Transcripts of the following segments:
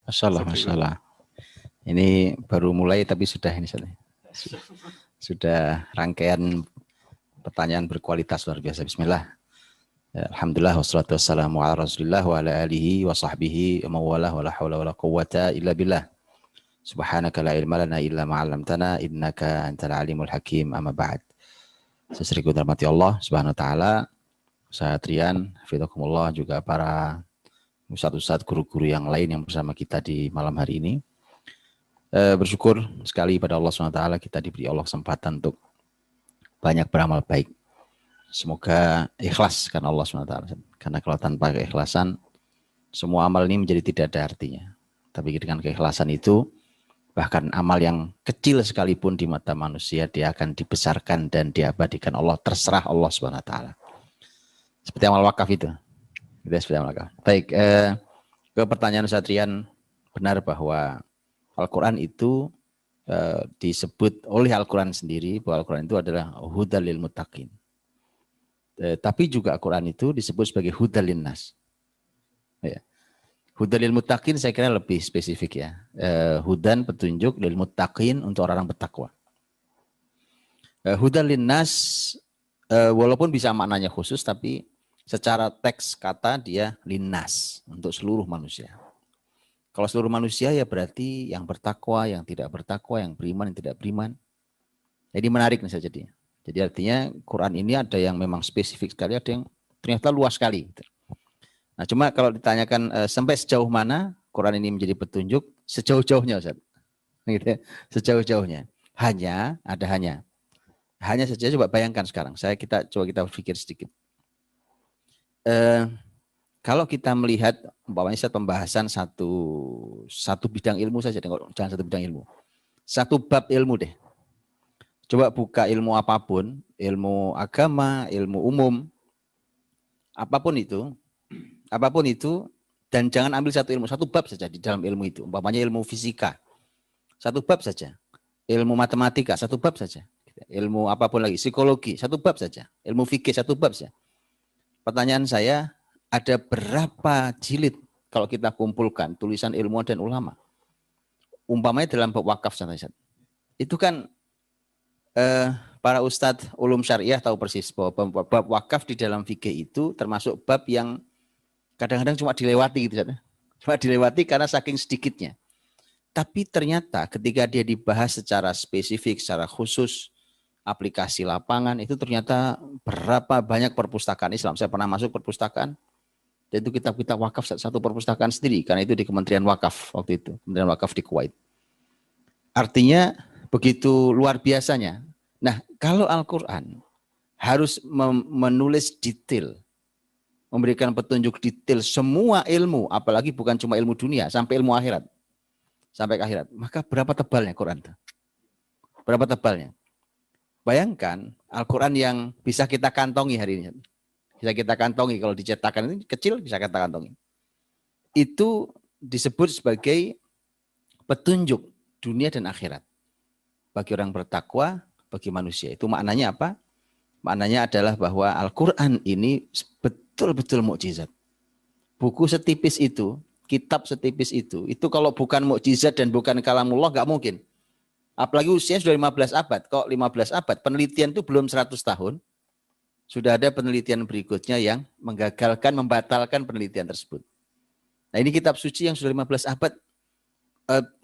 Masalah, masalah. Ini baru mulai tapi sudah ini sudah rangkaian pertanyaan berkualitas luar biasa. Bismillah. Alhamdulillah wassalatu wassalamu ala Rasulillah wa ala alihi wa sahbihi wa mawalah wa la haula wa la quwwata illa billah. Subhanaka la ilma lana illa ma 'allamtana innaka antal alimul hakim. Amma ba'd. Seseriku dirahmati Allah Subhanahu wa taala. Saya Trian, hafizakumullah, juga para ustadz-ustadz, guru-guru yang lain yang bersama kita di malam hari ini. Bersyukur sekali pada Allah SWT kita diberi Allah kesempatan untuk banyak beramal baik. Semoga ikhlas karena Allah SWT. Karena kalau tanpa keikhlasan, semua amal ini menjadi tidak ada artinya. Tapi dengan keikhlasan itu, bahkan amal yang kecil sekalipun di mata manusia, dia akan dibesarkan dan diabadikan Allah, terserah Allah SWT. Seperti amal wakaf itu. Baik, ke pertanyaan Ustaz Rian, benar bahwa Al-Quran itu disebut oleh Al-Quran sendiri bahwa Al-Quran itu adalah hudal lil muttaqin. Tapi juga Al-Quran itu disebut sebagai hudal lin nas. Ya. Hudal lil muttaqin saya kira lebih spesifik ya. Hudan petunjuk, lil muttaqin untuk orang-orang bertakwa. Hudal lin nas walaupun bisa maknanya khusus, tapi secara teks kata dia linnas, untuk seluruh manusia. Kalau seluruh manusia ya berarti yang bertakwa, yang tidak bertakwa, yang beriman, yang tidak beriman. Jadi menarik nih saja dia. Jadi artinya Quran ini ada yang memang spesifik sekali, ada yang ternyata luas sekali. Nah cuma kalau ditanyakan sampai sejauh mana Quran ini menjadi petunjuk, sejauh-jauhnya Ustaz. Gitu ya. Sejauh-jauhnya. Hanya saja coba bayangkan sekarang. Kita berpikir sedikit. Kalau kita melihat umpamanya pembahasan satu bidang ilmu saja, jangan satu bidang ilmu, satu bab ilmu deh. Coba buka ilmu apapun, ilmu agama, ilmu umum, apapun itu, dan jangan ambil satu ilmu, satu bab saja di dalam ilmu itu. Umpamanya ilmu fisika, satu bab saja. Ilmu matematika, satu bab saja. Ilmu apapun lagi, psikologi, satu bab saja. Ilmu fikih, satu bab saja. Pertanyaan saya, ada berapa jilid kalau kita kumpulkan tulisan ilmuwan dan ulama? Umpamanya dalam bab wakaf, itu kan para ustadz ulum syariah tahu persis bahwa bab wakaf di dalam fikih itu termasuk bab yang kadang-kadang cuma dilewati gitu, cuma dilewati karena saking sedikitnya. Tapi ternyata ketika dia dibahas secara spesifik, secara khusus, aplikasi lapangan, itu ternyata berapa banyak perpustakaan Islam. Saya pernah masuk perpustakaan, dan itu kitab-kitab wakaf satu perpustakaan sendiri, karena itu di Kementerian Wakaf waktu itu, Kementerian Wakaf di Kuwait. Artinya begitu luar biasanya. Nah, kalau Al-Quran harus menulis detail, memberikan petunjuk detail semua ilmu, apalagi bukan cuma ilmu dunia, sampai ilmu akhirat, sampai ke akhirat, maka berapa tebalnya Quran? Berapa tebalnya? Bayangkan Al-Quran yang bisa kita kantongi hari ini. Bisa kita kantongi, kalau dicetakan ini kecil bisa kita kantongi. Itu disebut sebagai petunjuk dunia dan akhirat. Bagi orang bertakwa, bagi manusia. Itu maknanya apa? Maknanya adalah bahwa Al-Quran ini betul-betul mukjizat. Buku setipis itu, kitab setipis itu kalau bukan mukjizat dan bukan kalamullah nggak mungkin. Apalagi usianya sudah 15 abad. Kok 15 abad? Penelitian itu belum 100 tahun. Sudah ada penelitian berikutnya yang menggagalkan, membatalkan penelitian tersebut. Nah ini kitab suci yang sudah 15 abad,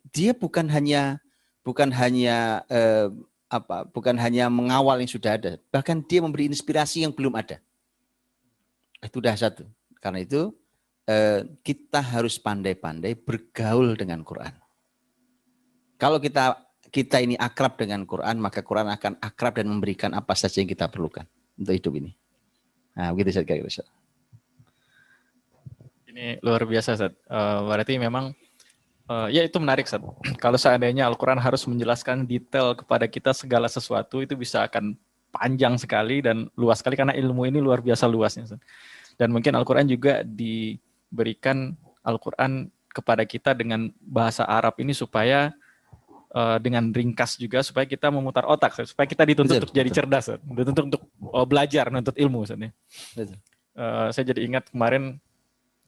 dia bukan hanya mengawal yang sudah ada, bahkan dia memberi inspirasi yang belum ada. Itu dah satu. Karena itu kita harus pandai-pandai bergaul dengan Quran. Kalau kita ini akrab dengan Quran, maka Quran akan akrab dan memberikan apa saja yang kita perlukan untuk hidup ini. Nah, begitu saya kira. Ini luar biasa, Ustaz. Berarti memang ya itu menarik, Ustaz. Kalau seandainya Al-Quran harus menjelaskan detail kepada kita segala sesuatu, itu bisa akan panjang sekali dan luas sekali karena ilmu ini luar biasa luasnya, Ustaz. Dan mungkin Al-Quran juga diberikan Al-Quran kepada kita dengan bahasa Arab ini supaya dengan ringkas juga supaya kita memutar otak, supaya kita dituntut untuk jadi cerdas, dituntut untuk belajar, menuntut ilmu. Saya jadi ingat kemarin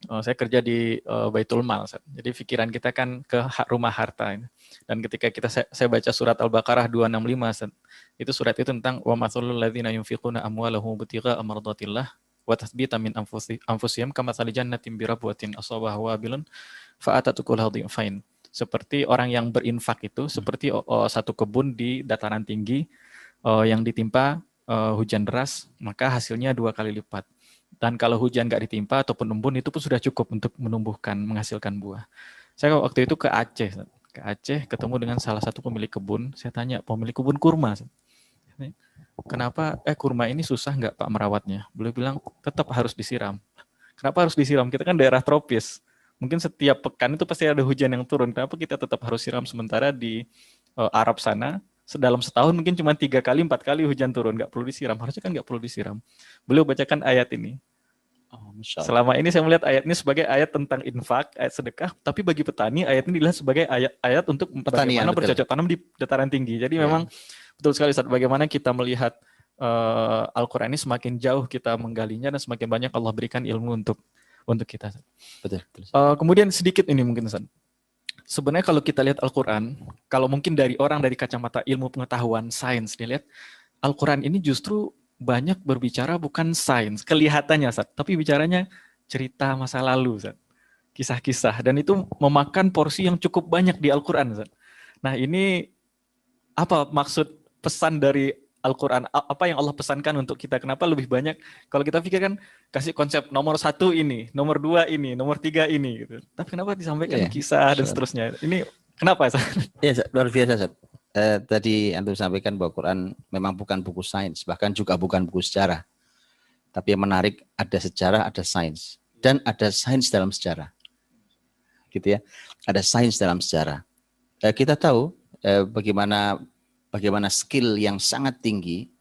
Saya kerja di Baitul Mal, Ustaz. Jadi pikiran kita kan ke rumah harta ini. Dan ketika saya baca surat Al-Baqarah 265, Ustaz, itu surat itu tentang wa matsalul ladzina yunfiquna amwalahum ibtigha'a mardatillah wa tathbita min anfusihim kamatsali jannatin birabwatin asabaha wabilun fa'atat ukulaha dhi'fain. Seperti orang yang berinfak itu seperti satu kebun di dataran tinggi yang ditimpa hujan deras, maka hasilnya 2 kali lipat. Dan kalau hujan nggak ditimpa ataupun embun, itu pun sudah cukup untuk menghasilkan buah. Saya waktu itu ke Aceh ketemu dengan salah satu pemilik kebun. Saya tanya, pemilik kebun kurma, kenapa kurma ini susah nggak Pak merawatnya? Beliau bilang tetap harus disiram. Kenapa harus disiram? Kita kan daerah tropis. Mungkin setiap pekan itu pasti ada hujan yang turun. Kenapa kita tetap harus siram, sementara di Arab sana dalam setahun mungkin cuma 3 kali 4 kali hujan turun, nggak perlu disiram. Harusnya kan nggak perlu disiram. Beliau bacakan ayat ini. Selama ini saya melihat ayat ini sebagai ayat tentang infak, ayat sedekah, tapi bagi petani ayat ini dilihat sebagai ayat untuk bagaimana bercocok tanam di dataran tinggi. Jadi memang betul sekali Ustaz, bagaimana kita melihat Al-Quran ini semakin jauh kita menggalinya dan semakin banyak Allah berikan ilmu untuk kita. Betul. Kemudian sedikit ini mungkin Ustaz. Sebenarnya kalau kita lihat Al-Quran, kalau mungkin dari kacamata ilmu pengetahuan sains dilihat, Al-Quran ini justru banyak berbicara bukan sains, kelihatannya Ustaz, tapi bicaranya cerita masa lalu Ustaz. Kisah-kisah, dan itu memakan porsi yang cukup banyak di Al-Quran Ustaz. Nah ini apa maksud pesan dari Al-Quran, apa yang Allah pesankan untuk kita, kenapa lebih banyak, kalau kita pikirkan kasih konsep nomor 1 ini, nomor 2 ini, nomor 3 ini gitu. Tapi kenapa disampaikan kisah dan seterusnya, ini kenapa Ustaz? Ya, luar biasa Ustaz. Tadi Antum sampaikan bahwa Quran memang bukan buku sains, bahkan juga bukan buku sejarah. Tapi yang menarik, ada sejarah, ada sains, dan ada sains dalam sejarah. Gitu ya. Ada sains dalam sejarah. Kita tahu bagaimana skill yang sangat tinggi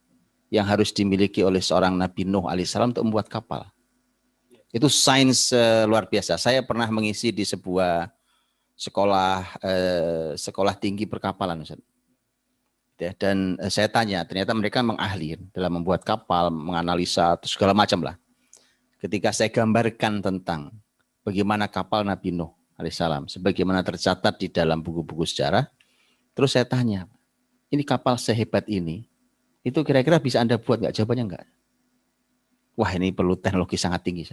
yang harus dimiliki oleh seorang Nabi Nuh alaihissalam untuk membuat kapal. Itu sains luar biasa. Saya pernah mengisi di sebuah sekolah tinggi perkapalan, Ustaz. Dan saya tanya, ternyata mereka memang ahli dalam membuat kapal, menganalisa, segala macam lah. Ketika saya gambarkan tentang bagaimana kapal Nabi Nuh alaihissalam, sebagaimana tercatat di dalam buku-buku sejarah, terus saya tanya, ini kapal sehebat ini, itu kira-kira bisa Anda buat nggak? Jawabannya nggak. Wah, ini perlu teknologi sangat tinggi.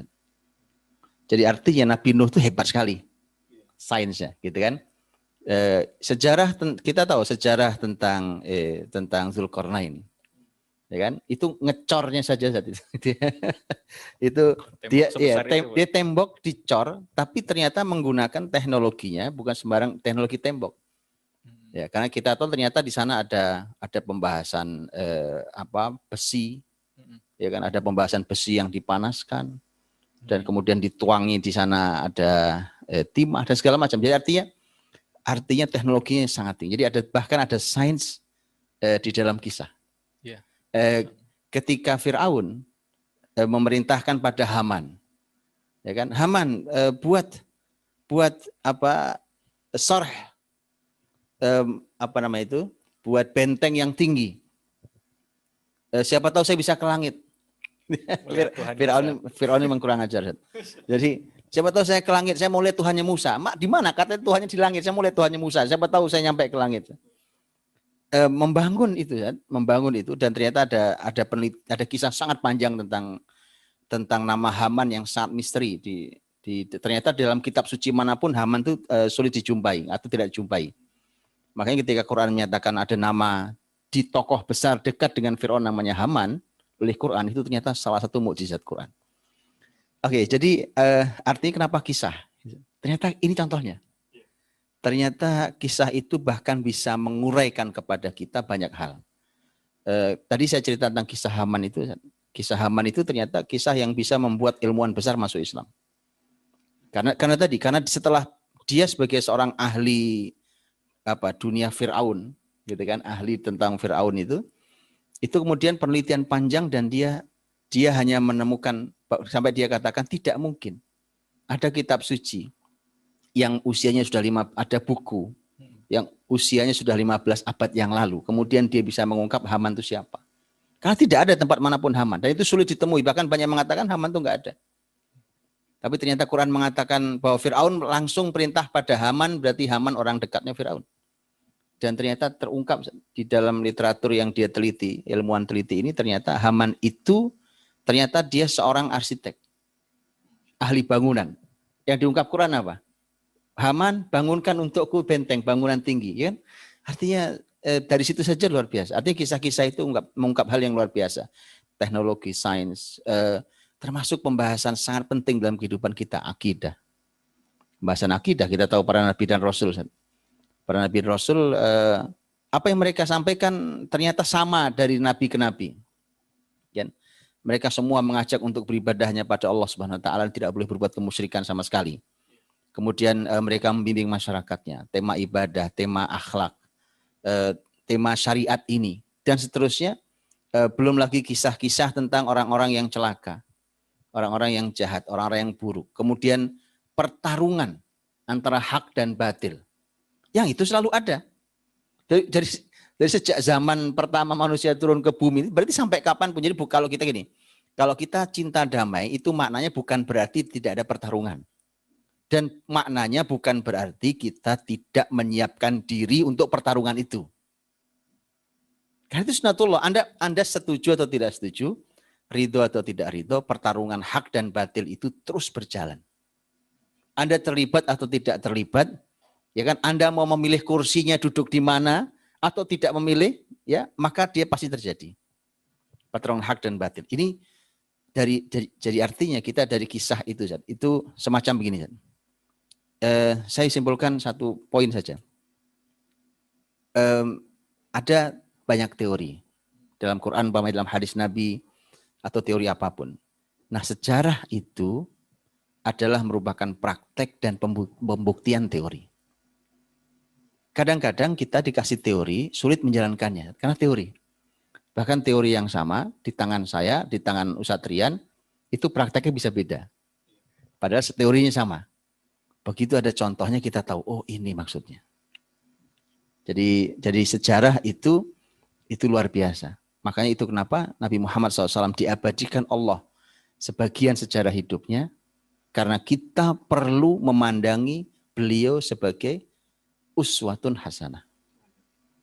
Jadi artinya Nabi Nuh itu hebat sekali sainsnya, gitu kan? Sejarah, kita tahu sejarah tentang Zulkarnain, ya kan? Itu ngecornya saja saat itu. Itu dia tembok dicor, tapi ternyata menggunakan teknologinya bukan sembarang teknologi tembok. Ya, karena kita tahu ternyata di sana ada pembahasan besi, ya kan? Ada pembahasan besi yang dipanaskan dan kemudian dituangi, di sana ada timah dan segala macam. Jadi artinya teknologinya sangat tinggi. Jadi bahkan ada sains di dalam kisah. Yeah. Ketika Fir'aun memerintahkan pada Haman, ya kan, Haman buat sorh, buat benteng yang tinggi. Siapa tahu saya bisa ke langit. Fir'aun memang kurang ajar. Jadi siapa tahu saya ke langit, saya mau lihat Tuhannya Musa. Mak, di mana? Katanya Tuhannya di langit, saya mau lihat Tuhannya Musa. Siapa tahu saya nyampe ke langit. Membangun itu, dan ternyata ada kisah sangat panjang tentang nama Haman yang sangat misteri. Ternyata dalam kitab suci manapun Haman itu sulit dijumpai atau tidak dijumpai. Makanya ketika Quran menyatakan ada nama di tokoh besar dekat dengan Fir'aun namanya Haman, oleh Quran, itu ternyata salah satu mukjizat Quran. Oke, jadi artinya kenapa kisah? Ternyata ini contohnya. Ternyata kisah itu bahkan bisa menguraikan kepada kita banyak hal. Tadi saya cerita tentang kisah Haman itu. Kisah Haman itu ternyata kisah yang bisa membuat ilmuwan besar masuk Islam. Karena setelah dia sebagai seorang ahli dunia Fir'aun, gitu kan, ahli tentang Fir'aun itu kemudian penelitian panjang, dan dia hanya menemukan, sampai dia katakan tidak mungkin ada kitab suci yang usianya sudah ada buku yang usianya sudah 15 abad yang lalu, kemudian dia bisa mengungkap Haman itu siapa. Karena tidak ada tempat manapun Haman, dan itu sulit ditemui, bahkan banyak mengatakan Haman itu enggak ada. Tapi ternyata Quran mengatakan bahwa Fir'aun langsung perintah pada Haman, berarti Haman orang dekatnya Fir'aun. Dan ternyata terungkap di dalam literatur yang dia teliti, ilmuwan teliti ini, ternyata Haman itu ternyata dia seorang arsitek, ahli bangunan. Yang diungkap Quran apa? Haman, bangunkan untukku benteng, bangunan tinggi. Ya kan? Artinya dari situ saja luar biasa. Artinya kisah-kisah itu mengungkap hal yang luar biasa. Teknologi, sains, termasuk pembahasan sangat penting dalam kehidupan kita, akidah. Pembahasan akidah, kita tahu para nabi dan rasul. Para nabi dan rasul, apa yang mereka sampaikan ternyata sama dari nabi ke nabi. Ya. Mereka semua mengajak untuk beribadahnya pada Allah Subhanahu wa taala, tidak boleh berbuat kemusyrikan sama sekali. Kemudian mereka membimbing masyarakatnya, tema ibadah, tema akhlak, tema syariat ini, dan seterusnya. Belum lagi kisah-kisah tentang orang-orang yang celaka, orang-orang yang jahat, orang-orang yang buruk. Kemudian pertarungan antara hak dan batil. Yang itu selalu ada. Dari sejak zaman pertama manusia turun ke bumi, berarti sampai kapan pun. Jadi kalau kita gini, kalau kita cinta damai, itu maknanya bukan berarti tidak ada pertarungan. Dan maknanya bukan berarti kita tidak menyiapkan diri untuk pertarungan itu. Karena itu sunatullah, Anda setuju atau tidak setuju, ridho atau tidak ridho, pertarungan hak dan batil itu terus berjalan. Anda terlibat atau tidak terlibat, ya kan? Anda mau memilih kursinya duduk di mana atau tidak memilih, ya maka dia pasti terjadi. Pertarungan hak dan batil. Ini jadi artinya kita dari kisah itu semacam begini. Saya simpulkan satu poin saja. Ada banyak teori dalam Quran, dalam hadis Nabi, atau teori apapun. Nah, sejarah itu adalah merupakan praktek dan pembuktian teori. Kadang-kadang kita dikasih teori, sulit menjalankannya karena teori. Bahkan teori yang sama di tangan saya, di tangan Ustadz Rian, itu prakteknya bisa beda. Padahal teorinya sama. Begitu ada contohnya kita tahu, oh ini maksudnya. Jadi sejarah itu luar biasa. Makanya itu kenapa Nabi Muhammad SAW diabadikan Allah sebagian sejarah hidupnya, karena kita perlu memandangi beliau sebagai uswatun hasanah.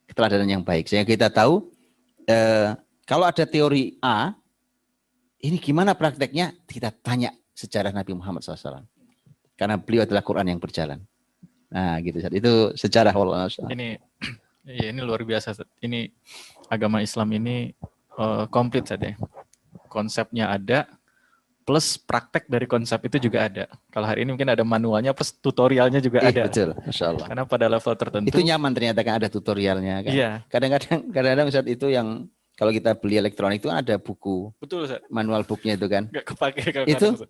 Keteladanan yang baik. Sehingga kita tahu kalau ada teori A, ini gimana prakteknya? Kita tanya sejarah Nabi Muhammad SAW. Karena beliau adalah Quran yang berjalan. Nah gitu. Itu sejarah Allah. Ini luar biasa. Ini agama Islam ini komplit saja. Konsepnya ada, plus praktek dari konsep itu juga ada. Kalau hari ini mungkin ada manualnya, plus tutorialnya juga ada. Betul, Masya Allah. Karena pada level tertentu. Itu nyaman ternyata kan ada tutorialnya. Kan? Iya. Kadang-kadang saat itu yang kalau kita beli elektronik itu kan ada buku. Betul, Ustaz. Manual booknya itu kan. Nggak kepake. Itu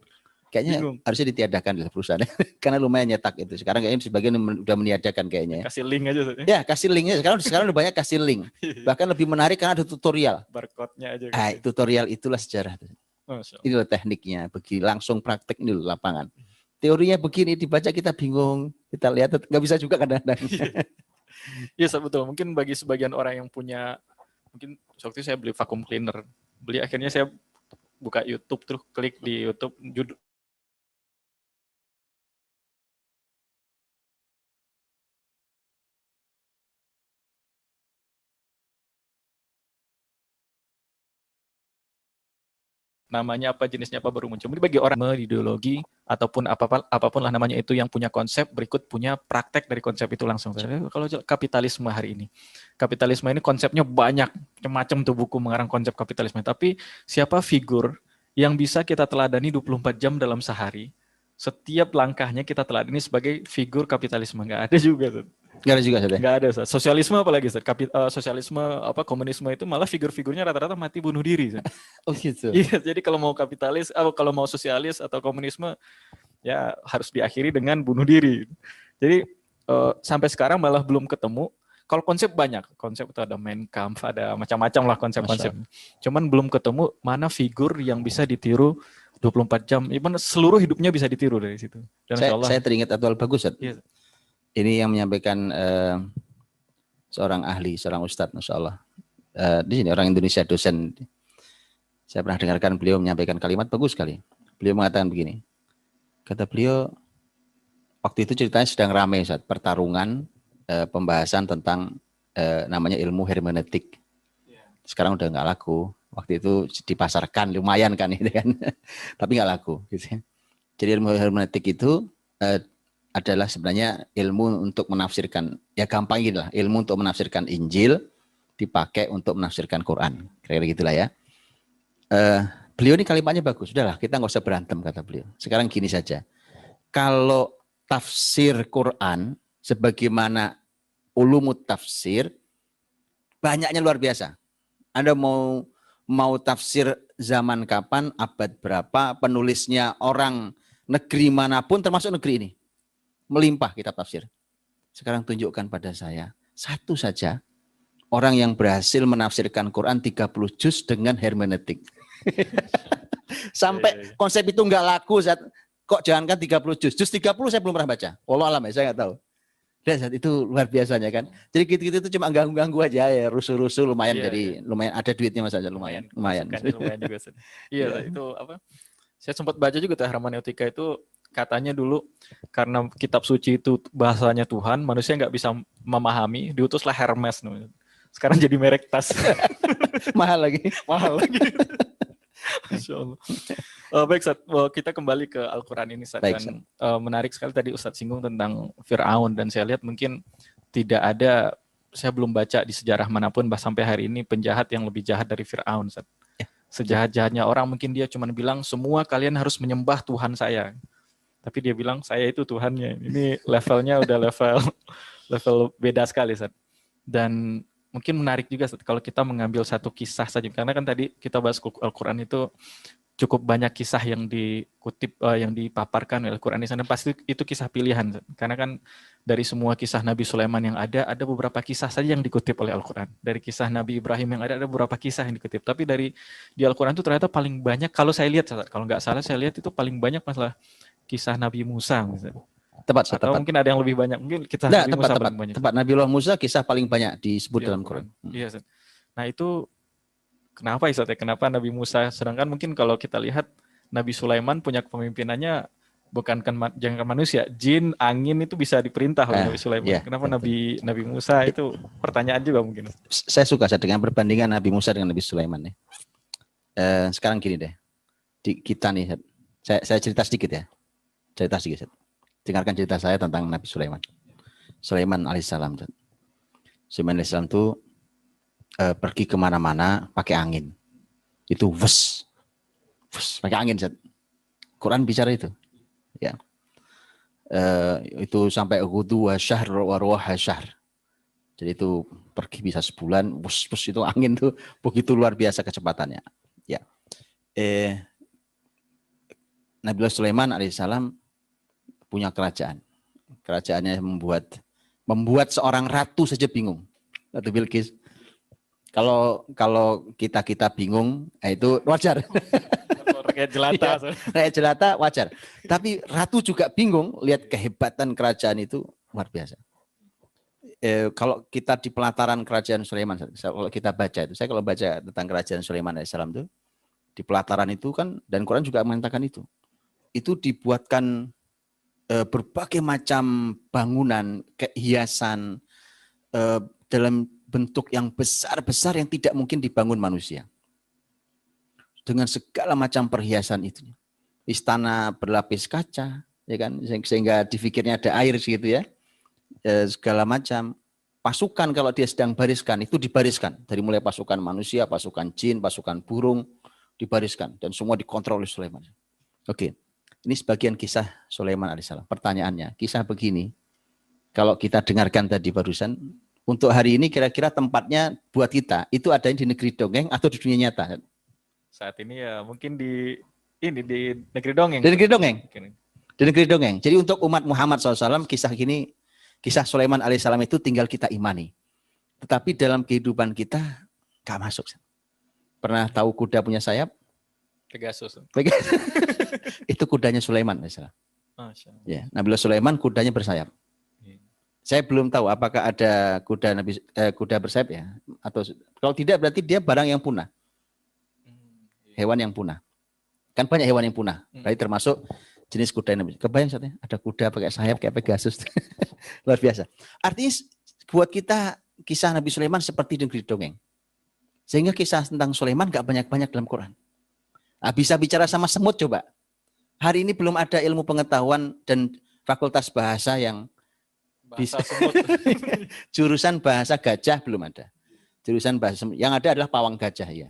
kayaknya harusnya ditiadakan di perusahaan. Karena lumayan nyetak itu. Sekarang kayaknya sebagian udah meniadakan kayaknya. Kasih link aja. Ya, kasih linknya. Sekarang udah banyak kasih link. Bahkan lebih menarik karena ada tutorial. Barcode-nya aja. Tutorial itulah sejarah. Inilah tekniknya. Langsung praktek ini loh, lapangan. Teorinya begini, dibaca kita bingung. Kita lihat, nggak bisa juga kadang-kadang. Iya, betul. Mungkin bagi sebagian orang yang punya, mungkin waktu itu saya beli vacuum cleaner. Akhirnya saya buka YouTube, terus klik di YouTube, judul namanya apa, jenisnya apa baru muncul. Ini bagi orang ideologi ataupun apapun lah namanya itu yang punya konsep, berikut punya praktek dari konsep itu langsung. Kalau kapitalisme hari ini, kapitalisme ini konsepnya banyak, macam-macam tuh buku mengarang konsep kapitalisme. Tapi siapa figur yang bisa kita teladani 24 jam dalam sehari? Setiap langkahnya kita teladani sebagai figur kapitalisme. Nggak ada juga tuh. Nggak ada juga, nggak ada. Sosialisme apalagi, sosialisme komunisme itu malah figur-figurnya rata-rata mati bunuh diri. Oh gitu. Iya, jadi kalau mau kapitalis, kalau mau sosialis atau komunisme, ya harus diakhiri dengan bunuh diri. Jadi sampai sekarang malah belum ketemu. Kalau konsep banyak, konsep itu ada Mein Kampf, ada macam-macam lah konsep-konsep. Cuman belum ketemu mana figur yang bisa ditiru 24 jam, even seluruh hidupnya bisa ditiru dari situ. Dan saya teringat Abdul Bagus. Iya. Ini yang menyampaikan seorang ahli, seorang ustadz, Masya Allah. Di sini orang Indonesia, dosen. Saya pernah dengarkan beliau menyampaikan kalimat bagus sekali. Beliau mengatakan begini, Kata beliau, waktu itu ceritanya sedang ramai Ustaz, pertarungan pembahasan tentang namanya ilmu hermeneutik. Sekarang udah nggak laku. Waktu itu dipasarkan lumayan kan ini kan, tapi nggak laku. Gitu ya. Jadi ilmu hermeneutik itu adalah sebenarnya ilmu untuk menafsirkan, ya gampang gitu lah, ilmu untuk menafsirkan Injil dipakai untuk menafsirkan Quran. Kira-kira gitulah ya. Beliau ini kalimatnya bagus. Sudahlah, kita nggak usah berantem kata beliau. Sekarang gini saja. Kalau tafsir Quran sebagaimana ulumut tafsir banyaknya luar biasa. Anda mau tafsir zaman kapan, abad berapa, penulisnya orang negeri manapun termasuk negeri ini. Melimpah kitab tafsir. Sekarang tunjukkan pada saya satu saja orang yang berhasil menafsirkan Quran 30 juz dengan hermeneutik. Sampai konsep itu nggak laku, kok jangankan 30 juz. Juz 30 saya belum pernah baca. Wallah alam ya, saya nggak tahu. Dan saat itu luar biasanya kan. Jadi gitu-gitu itu cuma ganggu-ganggu aja ya, rusuh-rusuh lumayan, jadi lumayan ada duitnya Mas aja lumayan. Lumayan juga. Iya, itu apa? Saya sempat baca juga tuh hermeneutika itu katanya dulu karena kitab suci itu bahasanya Tuhan, manusia nggak bisa memahami, diutuslah Hermes. Sekarang jadi merek tas. Mahal lagi. Masya Allah. Baik, Ustaz. Kita kembali ke Al-Quran ini, Ustaz. Dan menarik sekali tadi Ustaz singgung tentang Fir'aun. Dan saya lihat mungkin tidak ada, saya belum baca di sejarah manapun sampai hari ini penjahat yang lebih jahat dari Fir'aun, Ustaz. Sejahat-jahatnya orang mungkin dia cuma bilang semua kalian harus menyembah Tuhan saya. Tapi dia bilang saya itu Tuhannya. Ini levelnya udah level beda sekali, Ustaz. Dan mungkin menarik juga kalau kita mengambil satu kisah saja, karena kan tadi kita bahas Al-Quran itu cukup banyak kisah yang dikutip, yang dipaparkan oleh Al-Quran di sana, pasti itu kisah pilihan, karena kan dari semua kisah Nabi Sulaiman yang ada beberapa kisah saja yang dikutip oleh Al-Quran. Dari kisah Nabi Ibrahim yang ada beberapa kisah yang dikutip, tapi di Al-Quran itu ternyata paling banyak, kalau saya lihat, kalau nggak salah saya lihat itu paling banyak masalah kisah Nabi Musa misalnya. Tepat. Mungkin ada yang lebih banyak. Mungkin kita Nabi Musa paling banyak. Tepat. Nabiullah Musa kisah paling banyak disebut dalam Quran. Iya. Nah itu kenapa Ustaz ya? Kenapa Nabi Musa? Sedangkan mungkin kalau kita lihat Nabi Sulaiman punya kepemimpinan bukan jangan manusia, jin, angin itu bisa diperintah oleh Nabi Sulaiman. Ya, kenapa Nabi Musa itu pertanyaan juga mungkin. Saya suka dengan perbandingan Nabi Musa dengan Nabi Sulaiman nih. Sekarang gini deh. Kita nih, saya cerita sedikit ya. Dengarkan cerita saya tentang Nabi Sulaiman. Sulaiman alaihissalam. Sulaiman alaihissalam itu pergi kemana-mana pakai angin. Itu pakai angin. Quran bicara itu. Ya. Itu sampai ghudu wa syahr wa ruha syahr. Jadi itu pergi bisa sebulan, itu angin tuh begitu luar biasa kecepatannya. Ya. Nabi Sulaiman alaihissalam punya kerajaan. Kerajaannya membuat seorang ratu saja bingung. Ratu Bilqis. Kalau kita bingung, itu wajar. Rakyat jelata wajar. Tapi ratu juga bingung lihat kehebatan kerajaan itu luar biasa. Kalau kita di pelataran kerajaan Sulaiman, kalau kita baca itu, saya kalau baca tentang kerajaan Sulaiman alaihissalam itu di pelataran itu kan, dan Quran juga mengatakan itu dibuatkan berbagai macam bangunan, hiasan dalam bentuk yang besar-besar yang tidak mungkin dibangun manusia. Dengan segala macam perhiasan itu. Istana berlapis kaca, ya kan, sehingga di fikirnya ada air gitu ya. Segala macam pasukan kalau dia sedang bariskan itu dibariskan dari mulai pasukan manusia, pasukan jin, pasukan burung dibariskan dan semua dikontrol oleh Sulaiman. Oke. Ini sebagian kisah Sulaiman alaihissalam. Pertanyaannya, kisah begini, kalau kita dengarkan tadi barusan, untuk hari ini kira-kira tempatnya buat kita, itu adanya di negeri dongeng atau di dunia nyata? Saat ini ya mungkin di negeri dongeng. Di negeri dongeng? Di negeri dongeng. Jadi untuk umat Muhammad SAW, kisah Sulaiman alaihissalam itu tinggal kita imani. Tetapi dalam kehidupan kita, gak masuk. Pernah tahu kuda punya sayap? Pegasus. Itu kudanya Sulaiman misalnya. Ya, Nabi Sulaiman kudanya bersayap. Saya belum tahu apakah ada kuda bersayap ya, atau kalau tidak berarti dia barang yang punah. Hewan yang punah. Kan banyak hewan yang punah. Berarti termasuk jenis kuda yang kebayang saatnya ada kuda pakai sayap kayak Pegasus. Luar biasa. Artinya buat kita kisah Nabi Sulaiman seperti negeri dongeng. Sehingga kisah tentang Sulaiman gak banyak-banyak dalam Quran. Nah, bisa bicara sama semut coba. Hari ini belum ada ilmu pengetahuan dan fakultas bahasa yang Bahasa bisa. semut. Jurusan bahasa gajah belum ada. Jurusan bahasa semut. Yang ada adalah pawang gajah ya.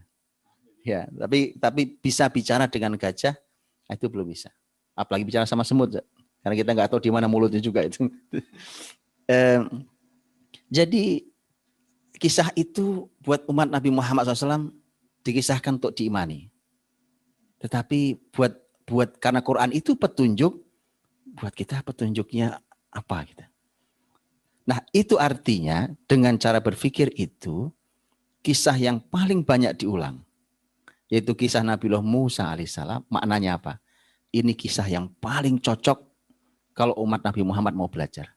Ya, tapi bisa bicara dengan gajah itu belum bisa. Apalagi bicara sama semut. Karena kita nggak tahu di mana mulutnya juga itu. Jadi kisah itu buat umat Nabi Muhammad SAW dikisahkan untuk diimani. Tetapi buat karena Quran itu petunjuk, buat kita petunjuknya apa gitu. Nah itu artinya dengan cara berpikir itu kisah yang paling banyak diulang. Yaitu kisah Nabiullah Musa alaihissalam. Maknanya apa? Ini kisah yang paling cocok kalau umat Nabi Muhammad mau belajar.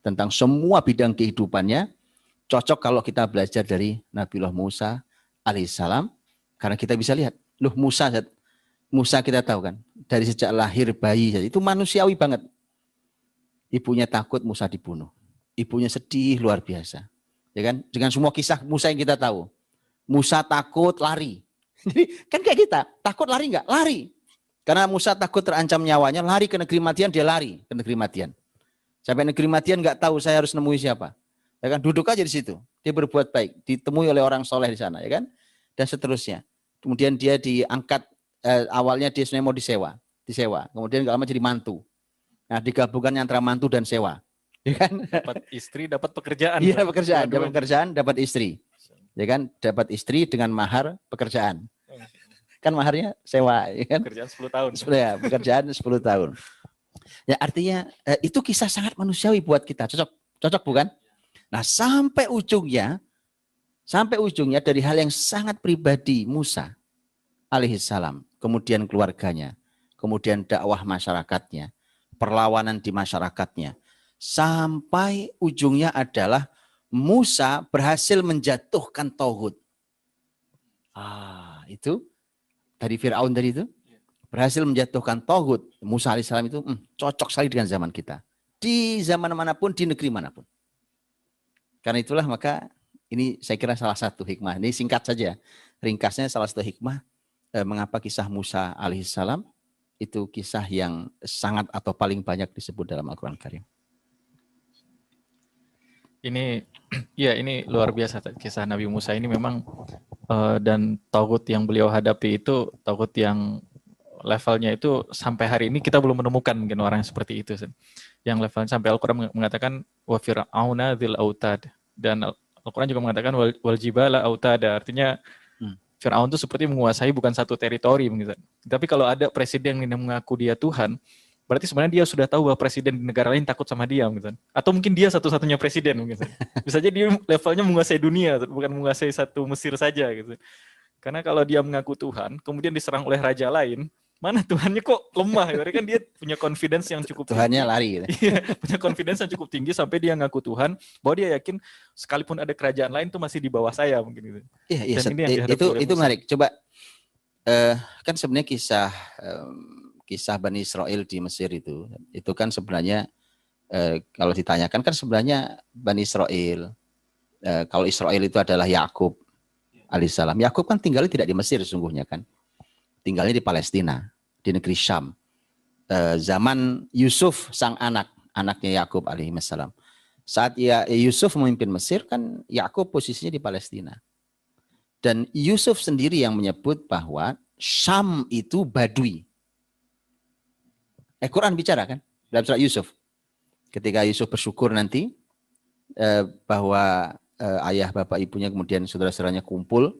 Tentang semua bidang kehidupannya, cocok kalau kita belajar dari Nabiullah Musa alaihissalam. Karena kita bisa lihat, loh Musa kita tahu kan, dari sejak lahir bayi, itu manusiawi banget. Ibunya takut Musa dibunuh. Ibunya sedih luar biasa. Ya kan? Dengan semua kisah Musa yang kita tahu. Musa takut lari. Jadi kan kayak kita, takut lari enggak? Lari. Karena Musa takut terancam nyawanya, lari ke negeri matian, dia lari ke negeri matian. Sampai negeri matian enggak tahu saya harus nemui siapa. Ya kan, duduk aja di situ. Dia berbuat baik, ditemui oleh orang soleh di sana, ya kan? Dan seterusnya. Kemudian dia diangkat, awalnya dia sebenarnya mau disewa. Kemudian enggak lama jadi mantu. Nah, digabungkan antara mantu dan sewa. Ya kan? Dapat istri, dapat pekerjaan. Iya, pekerjaan, dapat istri. Ya kan, dapat istri dengan mahar pekerjaan. Kan maharnya sewa, ya kan? Pekerjaan 10 tahun. Ya, pekerjaan 10 tahun. Ya artinya itu kisah sangat manusiawi buat kita. Cocok bukan? Nah, sampai ujungnya dari hal yang sangat pribadi Musa alaihissalam, kemudian keluarganya, kemudian dakwah masyarakatnya, perlawanan di masyarakatnya, sampai ujungnya adalah Musa berhasil menjatuhkan tauhid. Itu dari Fir'aun tadi itu berhasil menjatuhkan tauhid. Musa alaihissalam itu cocok sekali dengan zaman kita. Di zaman manapun, di negeri manapun. Karena itulah maka ini saya kira salah satu hikmah. Ini singkat saja. Ringkasnya salah satu hikmah mengapa kisah Musa alaihissalam itu kisah yang sangat atau paling banyak disebut dalam Al-Quran Karim. Ini luar biasa kisah Nabi Musa ini memang dan tauhid yang beliau hadapi itu tauhid yang levelnya itu sampai hari ini kita belum menemukan mungkin orang yang seperti itu. Yang levelnya sampai Al-Quran mengatakan wa fir'auna dzil autad, dan Al-Quran juga mengatakan wal jibala autada, artinya Fir'aun itu seperti menguasai bukan satu teritori. Tapi kalau ada presiden yang mengaku dia Tuhan, berarti sebenarnya dia sudah tahu bahwa presiden di negara lain takut sama dia. Atau mungkin dia satu-satunya presiden. Bisa jadi dia levelnya menguasai dunia, bukan menguasai satu Mesir saja. Karena kalau dia mengaku Tuhan, kemudian diserang oleh raja lain, mana Tuhannya kok lemah? Berarti kan dia punya confidence yang cukup tinggi. Tuhannya lari. Punya confidence yang cukup tinggi sampai dia ngaku Tuhan, bahwa dia yakin sekalipun ada kerajaan lain itu masih di bawah saya mungkin. Iya, itu menarik. Coba kan sebenarnya kisah Bani Israel di Mesir itu kan sebenarnya kalau ditanyakan kan sebenarnya Bani Israel, kalau Israel itu adalah Yakub alaihissalam. Yakub kan tinggalnya tidak di Mesir sesungguhnya kan. Tinggalnya di Palestina, di negeri Syam. Zaman Yusuf sang anaknya Yakub alaihissalam. Saat Yusuf memimpin Mesir kan Yakub posisinya di Palestina. Dan Yusuf sendiri yang menyebut bahwa Syam itu Badui. Quran bicara kan dalam surat Yusuf. Ketika Yusuf bersyukur nanti bahwa ayah bapak ibunya kemudian saudara-saudaranya kumpul.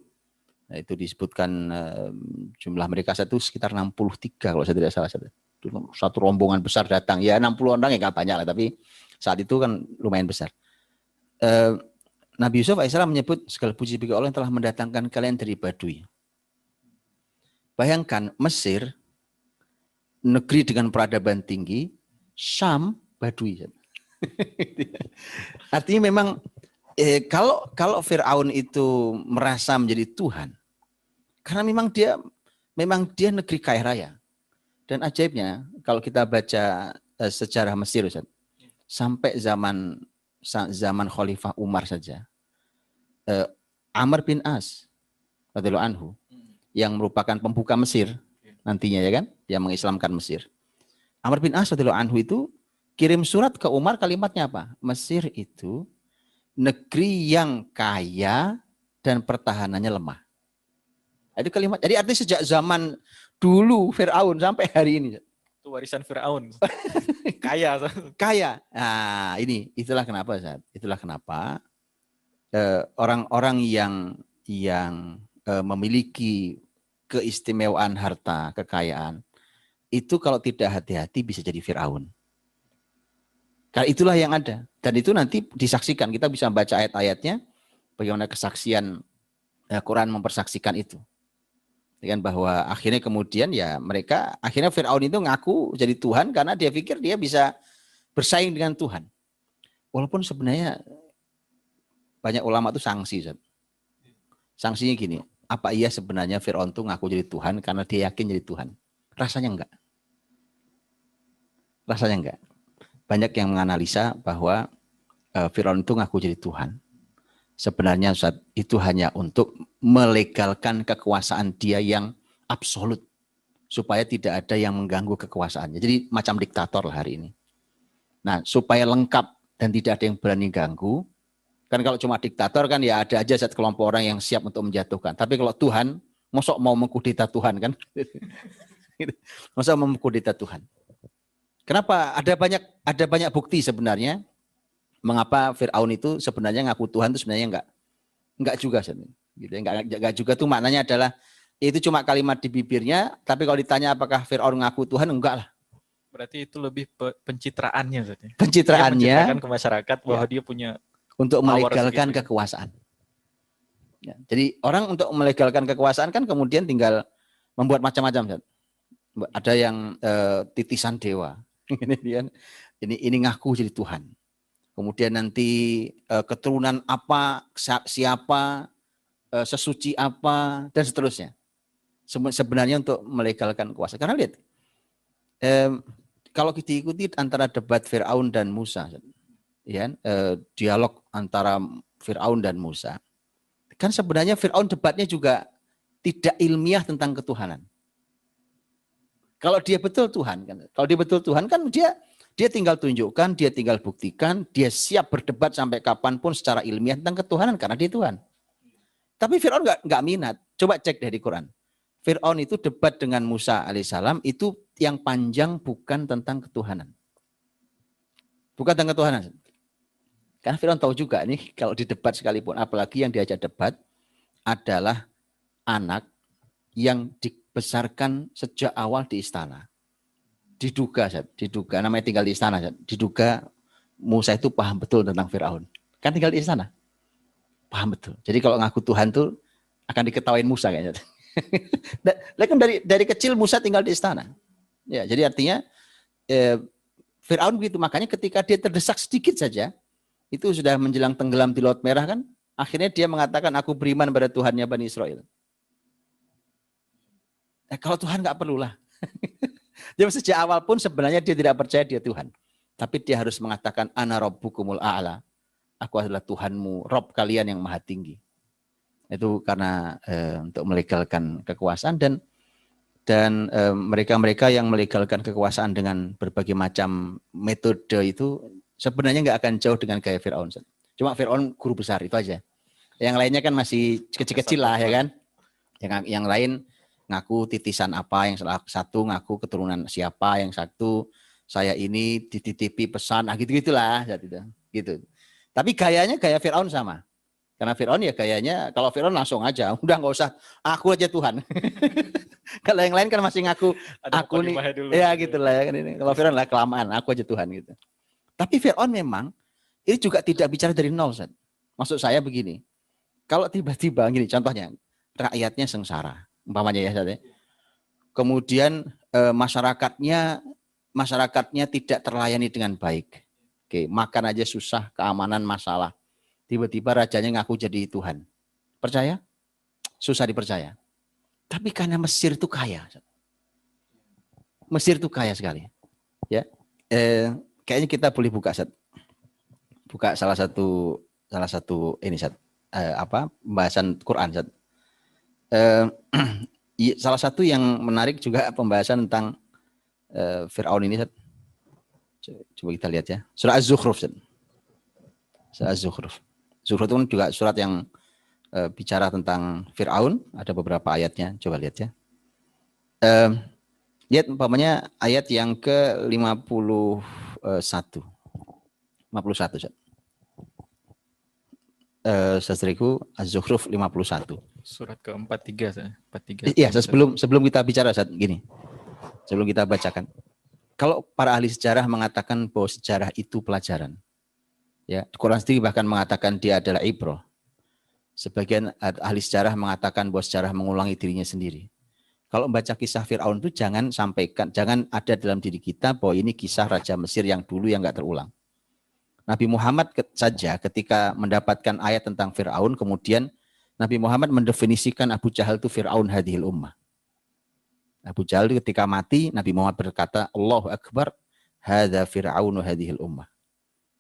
Nah, itu disebutkan jumlah mereka sekitar 63 kalau saya tidak salah. Satu rombongan besar datang. Ya 60 orang ya nggak banyak lah, tapi saat itu kan lumayan besar. Nabi Yusuf alaihissalam menyebut segala puji bagi Allah yang telah mendatangkan kalian dari Badui. Bayangkan Mesir, negeri dengan peradaban tinggi, Syam, Badui. Artinya memang kalau Fir'aun itu merasa menjadi Tuhan, karena memang dia negeri kaya raya. Dan ajaibnya kalau kita baca sejarah Mesir, Ustaz, sampai zaman Khalifah Umar saja, Amr bin As radhiyallahu anhu yang merupakan pembuka Mesir nantinya ya kan, yang mengislamkan Mesir. Amr bin As radhiyallahu anhu itu kirim surat ke Umar, kalimatnya apa? Mesir itu negeri yang kaya dan pertahanannya lemah. Itu kalimat. Jadi artinya sejak zaman dulu Firaun sampai hari ini. Itu warisan Firaun. Kaya. Kaya. Nah, itulah kenapa, Ustaz. Itulah kenapa orang-orang yang memiliki keistimewaan harta, kekayaan, itu kalau tidak hati-hati bisa jadi Firaun. Karena itulah yang ada. Dan itu nanti disaksikan. Kita bisa baca ayat-ayatnya, bagaimana kesaksian Quran mempersaksikan itu. Dengan bahwa akhirnya kemudian akhirnya Firaun itu ngaku jadi Tuhan karena dia pikir dia bisa bersaing dengan Tuhan. Walaupun sebenarnya banyak ulama itu sanksi. Sanksinya gini, apa iya sebenarnya Firaun itu ngaku jadi Tuhan karena dia yakin jadi Tuhan? Rasanya enggak. Rasanya enggak. Banyak yang menganalisa bahwa Firaun itu ngaku jadi Tuhan. Sebenarnya Ustaz, itu hanya untuk melegalkan kekuasaan dia yang absolut. Supaya tidak ada yang mengganggu kekuasaannya. Jadi macam diktator lah hari ini. Nah, supaya lengkap dan tidak ada yang berani ganggu. Kan kalau cuma diktator kan ya ada aja satu kelompok orang yang siap untuk menjatuhkan. Tapi kalau Tuhan, mosok mau mengkudeta Tuhan kan? Mosok mau mengkudeta Tuhan. Kenapa? Ada banyak bukti sebenarnya mengapa Firaun itu sebenarnya ngaku Tuhan itu sebenarnya enggak juga sebenarnya. Gitu. Enggak juga tuh maknanya adalah itu cuma kalimat di bibirnya, tapi kalau ditanya apakah Firaun ngaku Tuhan, enggak lah. Berarti itu lebih pencitraannya. Pencitraannya. Dia menciptakan ke masyarakat bahwa dia punya untuk melegalkan kekuasaan. Ya, jadi orang untuk melegalkan kekuasaan kan kemudian tinggal membuat macam-macam. Ada yang titisan dewa. ini ngaku jadi Tuhan. Kemudian nanti keturunan apa, siapa, sesuci apa, dan seterusnya. Sebenarnya untuk melegalkan kuasa. Karena lihat, kalau kita ikuti antara debat Firaun dan Musa, ya, dialog antara Firaun dan Musa, kan sebenarnya Firaun debatnya juga tidak ilmiah tentang ketuhanan. Kalau dia betul Tuhan kan dia tinggal tunjukkan, dia tinggal buktikan, dia siap berdebat sampai kapanpun secara ilmiah tentang ketuhanan karena dia Tuhan. Tapi Firaun nggak minat. Coba cek dari Quran. Firaun itu debat dengan Musa alaihissalam itu yang panjang bukan tentang ketuhanan. Bukan tentang ketuhanan. Karena Firaun tahu juga nih kalau di debat sekalipun, apalagi yang diajak debat adalah anak yang dibesarkan sejak awal di istana. Diduga namanya tinggal di istana. Diduga Musa itu paham betul tentang Firaun. Kan tinggal di istana. Paham betul. Jadi kalau ngaku Tuhan tuh akan diketawain Musa kayaknya. Kan dari kecil Musa tinggal di istana. Ya, jadi artinya Firaun begitu. Makanya ketika dia terdesak sedikit saja, itu sudah menjelang tenggelam di Laut Merah kan, akhirnya dia mengatakan aku beriman pada Tuhannya Bani Israel. Kalau Tuhan nggak perlulah. Jadi sejak awal pun sebenarnya dia tidak percaya dia Tuhan. Tapi dia harus mengatakan ana rabbukumul a'la. Aku adalah Tuhanmu, Rob kalian yang maha tinggi. Itu karena untuk melegalkan kekuasaan dan mereka-mereka yang melegalkan kekuasaan dengan berbagai macam metode itu sebenarnya nggak akan jauh dengan gaya Firaun. Cuma Firaun guru besar itu aja. Yang lainnya kan masih kecil-kecil lah ya kan. Yang lain ngaku titisan apa, yang satu ngaku keturunan siapa, yang satu saya ini dititipi pesan, gitu-gitulah gitu. Tapi gayanya gaya Firaun sama. Karena Firaun ya gayanya, kalau Firaun langsung aja, udah nggak usah, aku aja Tuhan. Kalau yang lain kan masih ngaku, aku nih, dulu, ya gitulah ya kan ini. Kalau Firaun lah kelamaan, aku aja Tuhan gitu. Tapi Firaun memang ini juga tidak bicara dari nol. Maksud saya begini, kalau tiba-tiba gini contohnya, rakyatnya sengsara, umpamanya ya Ustaz. Kemudian masyarakatnya tidak terlayani dengan baik. Oke, makan aja susah, keamanan masalah. Tiba-tiba rajanya ngaku jadi Tuhan. Percaya? Susah dipercaya. Tapi karena Mesir itu kaya. Mesir itu kaya sekali. Ya, kayaknya kita boleh buka Ustaz. Buka salah satu ini Ustaz. Pembahasan Quran Ustaz. Salah satu yang menarik juga pembahasan tentang Fir'aun ini Ustaz. Coba kita lihat ya. Surah Az-Zukhruf Ustaz. Surah Az-Zukhruf. Zukhruf itu juga surat yang bicara tentang Fir'aun, ada beberapa ayatnya, coba lihat ya. Lihat umpamanya ayat yang ke-51. 51. Sastriku Az-Zukhruf 51. Surat ke-43 saya. 43. Iya, sebelum kita bicara saat gini. Sebelum kita bacakan. Kalau para ahli sejarah mengatakan bahwa sejarah itu pelajaran. Ya, Quran sendiri bahkan mengatakan dia adalah ibrah. Sebagian ahli sejarah mengatakan bahwa sejarah mengulangi dirinya sendiri. Kalau membaca kisah Fir'aun itu jangan ada dalam diri kita bahwa ini kisah Raja Mesir yang dulu yang nggak terulang. Nabi Muhammad saja ketika mendapatkan ayat tentang Fir'aun, kemudian Nabi Muhammad mendefinisikan Abu Jahal itu Fir'aun hadhil ummah. Abu Jahal itu ketika mati, Nabi Muhammad berkata, Allahu Akbar, hadha Fir'aunu hadhil ummah.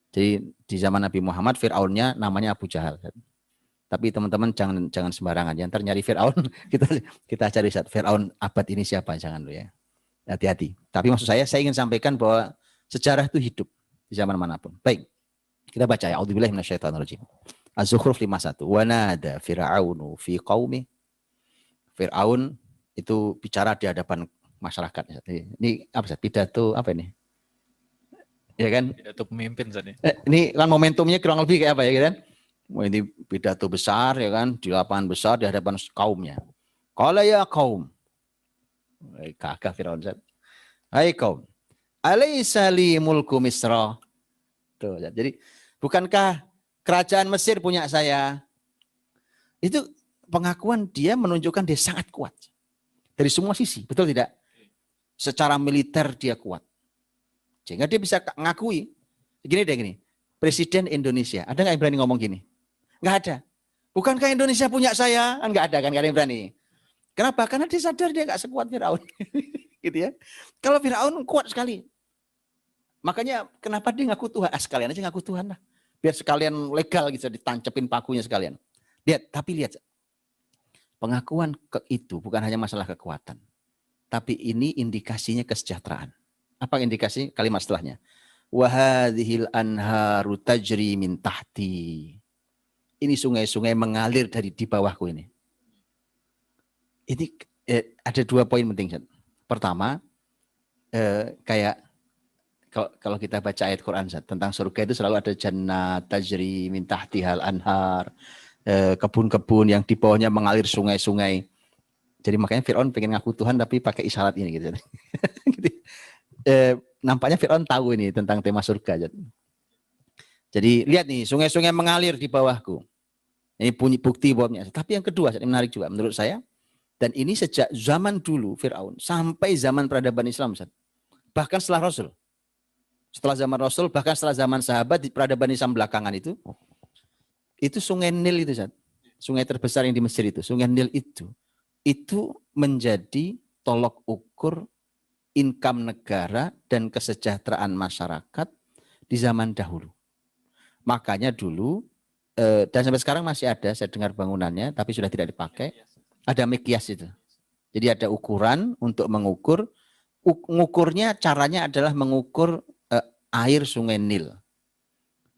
Jadi di zaman Nabi Muhammad, Fir'aunnya namanya Abu Jahal. Tapi teman-teman jangan sembarangan. Yang ternyari Fir'aun, kita cari Fir'aun abad ini siapa, jangan dulu ya. Hati-hati. Tapi maksud saya ingin sampaikan bahwa sejarah itu hidup di zaman manapun. Baik, kita baca ya. A'udzubillahi minasyaitonirrajim. Az-Zukhruf 51. Wa nada Fir'aunu fi qaumi. Fir'aun itu bicara di hadapan masyarakat. Ini apa sih? Pidato apa ini? Ya kan? Pidato pemimpin tadi. Ini kan momentumnya kurang lebih kayak apa ya kan? Ini pidato besar ya kan, di lapangan besar di hadapan kaumnya. Qala ya qaum. Kakak Firaun. Hai kaum. Alaysa li mulku Misra. Tuh, jadi bukankah kerajaan Mesir punya saya? Itu pengakuan dia menunjukkan dia sangat kuat. Dari semua sisi, betul tidak? Secara militer dia kuat. Sehingga dia bisa ngakui. Gini. Presiden Indonesia. Ada nggak yang berani ngomong gini? Nggak ada. Bukankah Indonesia punya saya? Kan nggak ada yang berani. Kenapa? Karena dia sadar dia nggak sekuat Firaun. Gitu ya. Kalau Firaun kuat sekali. Makanya kenapa dia ngaku Tuhan? Sekalian aja ngaku Tuhan lah. Biar sekalian legal gitu, ditancepin pakunya sekalian. Tapi lihat. Pengakuan itu bukan hanya masalah kekuatan. Tapi ini indikasinya kesejahteraan. Apa indikasi? Kalimat setelahnya. Wahadhil anharu tajri min tahti. Ini sungai-sungai mengalir dari di bawahku ini. Ini ada 2 poin penting. Pertama, kayak kalau kita baca ayat Quran tentang surga itu selalu ada jannah tajri min tahtihal anhar. Kebun-kebun yang di bawahnya mengalir sungai-sungai. Jadi makanya Fir'aun pengen ngaku Tuhan tapi pakai isyarat ini gitu. Nampaknya Fir'aun tahu ini tentang tema surga. Jadi lihat nih, sungai-sungai mengalir di bawahku. Ini punya bukti bahwa. Tapi yang kedua, yang menarik juga menurut saya, dan ini sejak zaman dulu Fir'aun sampai zaman peradaban Islam, bahkan setelah Rasul. Setelah zaman Rasul, bahkan setelah zaman sahabat di peradaban Islam belakangan itu sungai Nil itu, sungai terbesar yang di Mesir itu, sungai Nil itu menjadi tolok ukur income negara dan kesejahteraan masyarakat di zaman dahulu. Makanya dulu, dan sampai sekarang masih ada, saya dengar bangunannya, tapi sudah tidak dipakai, ada mikyas itu. Jadi ada ukuran untuk mengukur, mengukurnya caranya adalah mengukur air sungai Nil.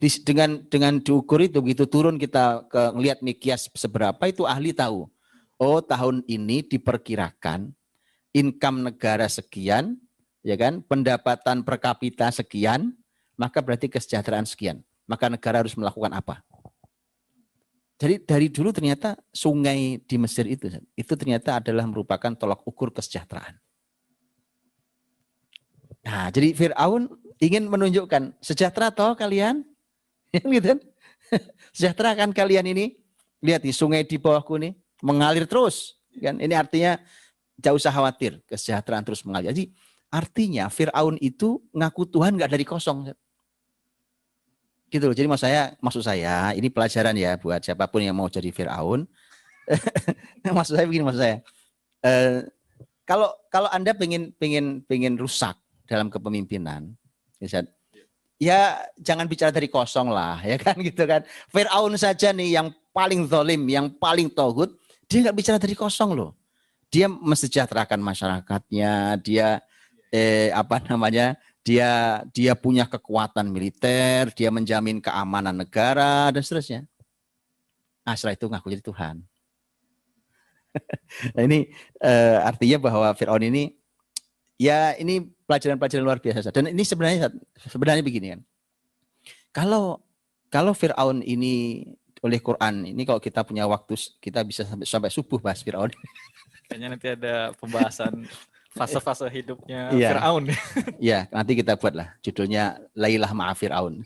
Dengan diukur itu, begitu turun kita ngelihat mikyas seberapa, itu ahli tahu. Oh, tahun ini diperkirakan income negara sekian, ya kan, pendapatan per kapita sekian, maka berarti kesejahteraan sekian. Maka negara harus melakukan apa? Jadi dari dulu ternyata sungai di Mesir itu ternyata adalah merupakan tolak ukur kesejahteraan. Nah, jadi Fir'aun ingin menunjukkan sejahtera toh kalian? Gitu kan? Sejahtera kan kalian ini? Lihat nih sungai di bawahku nih mengalir terus, kan? Ini artinya jangan usah khawatir, kesejahteraan terus mengalir. Jadi artinya Fir'aun itu ngaku Tuhan nggak dari kosong. Gitu loh. Jadi maksud saya ini pelajaran ya buat siapapun yang mau jadi Fir'aun. Maksud saya begini, kalau Anda pengen rusak dalam kepemimpinan, ya jangan bicara dari kosong lah, ya kan gitu kan. Firaun saja nih yang paling zalim, yang paling tauhid, dia nggak bicara dari kosong loh. Dia mensejahterakan masyarakatnya, dia dia punya kekuatan militer, dia menjamin keamanan negara dan seterusnya. Nah, setelah itu ngaku jadi Tuhan. Nah, ini artinya bahwa Firaun ini ya ini pelajaran-pelajaran luar biasa. Dan ini sebenarnya begini kan. Kalau Firaun ini oleh Quran ini, kalau kita punya waktu kita bisa sampai subuh bahas Firaun. Kayaknya nanti ada pembahasan fase-fase hidupnya Iya. Firaun. Iya, nanti kita buatlah judulnya Lailah Ma'a Firaun.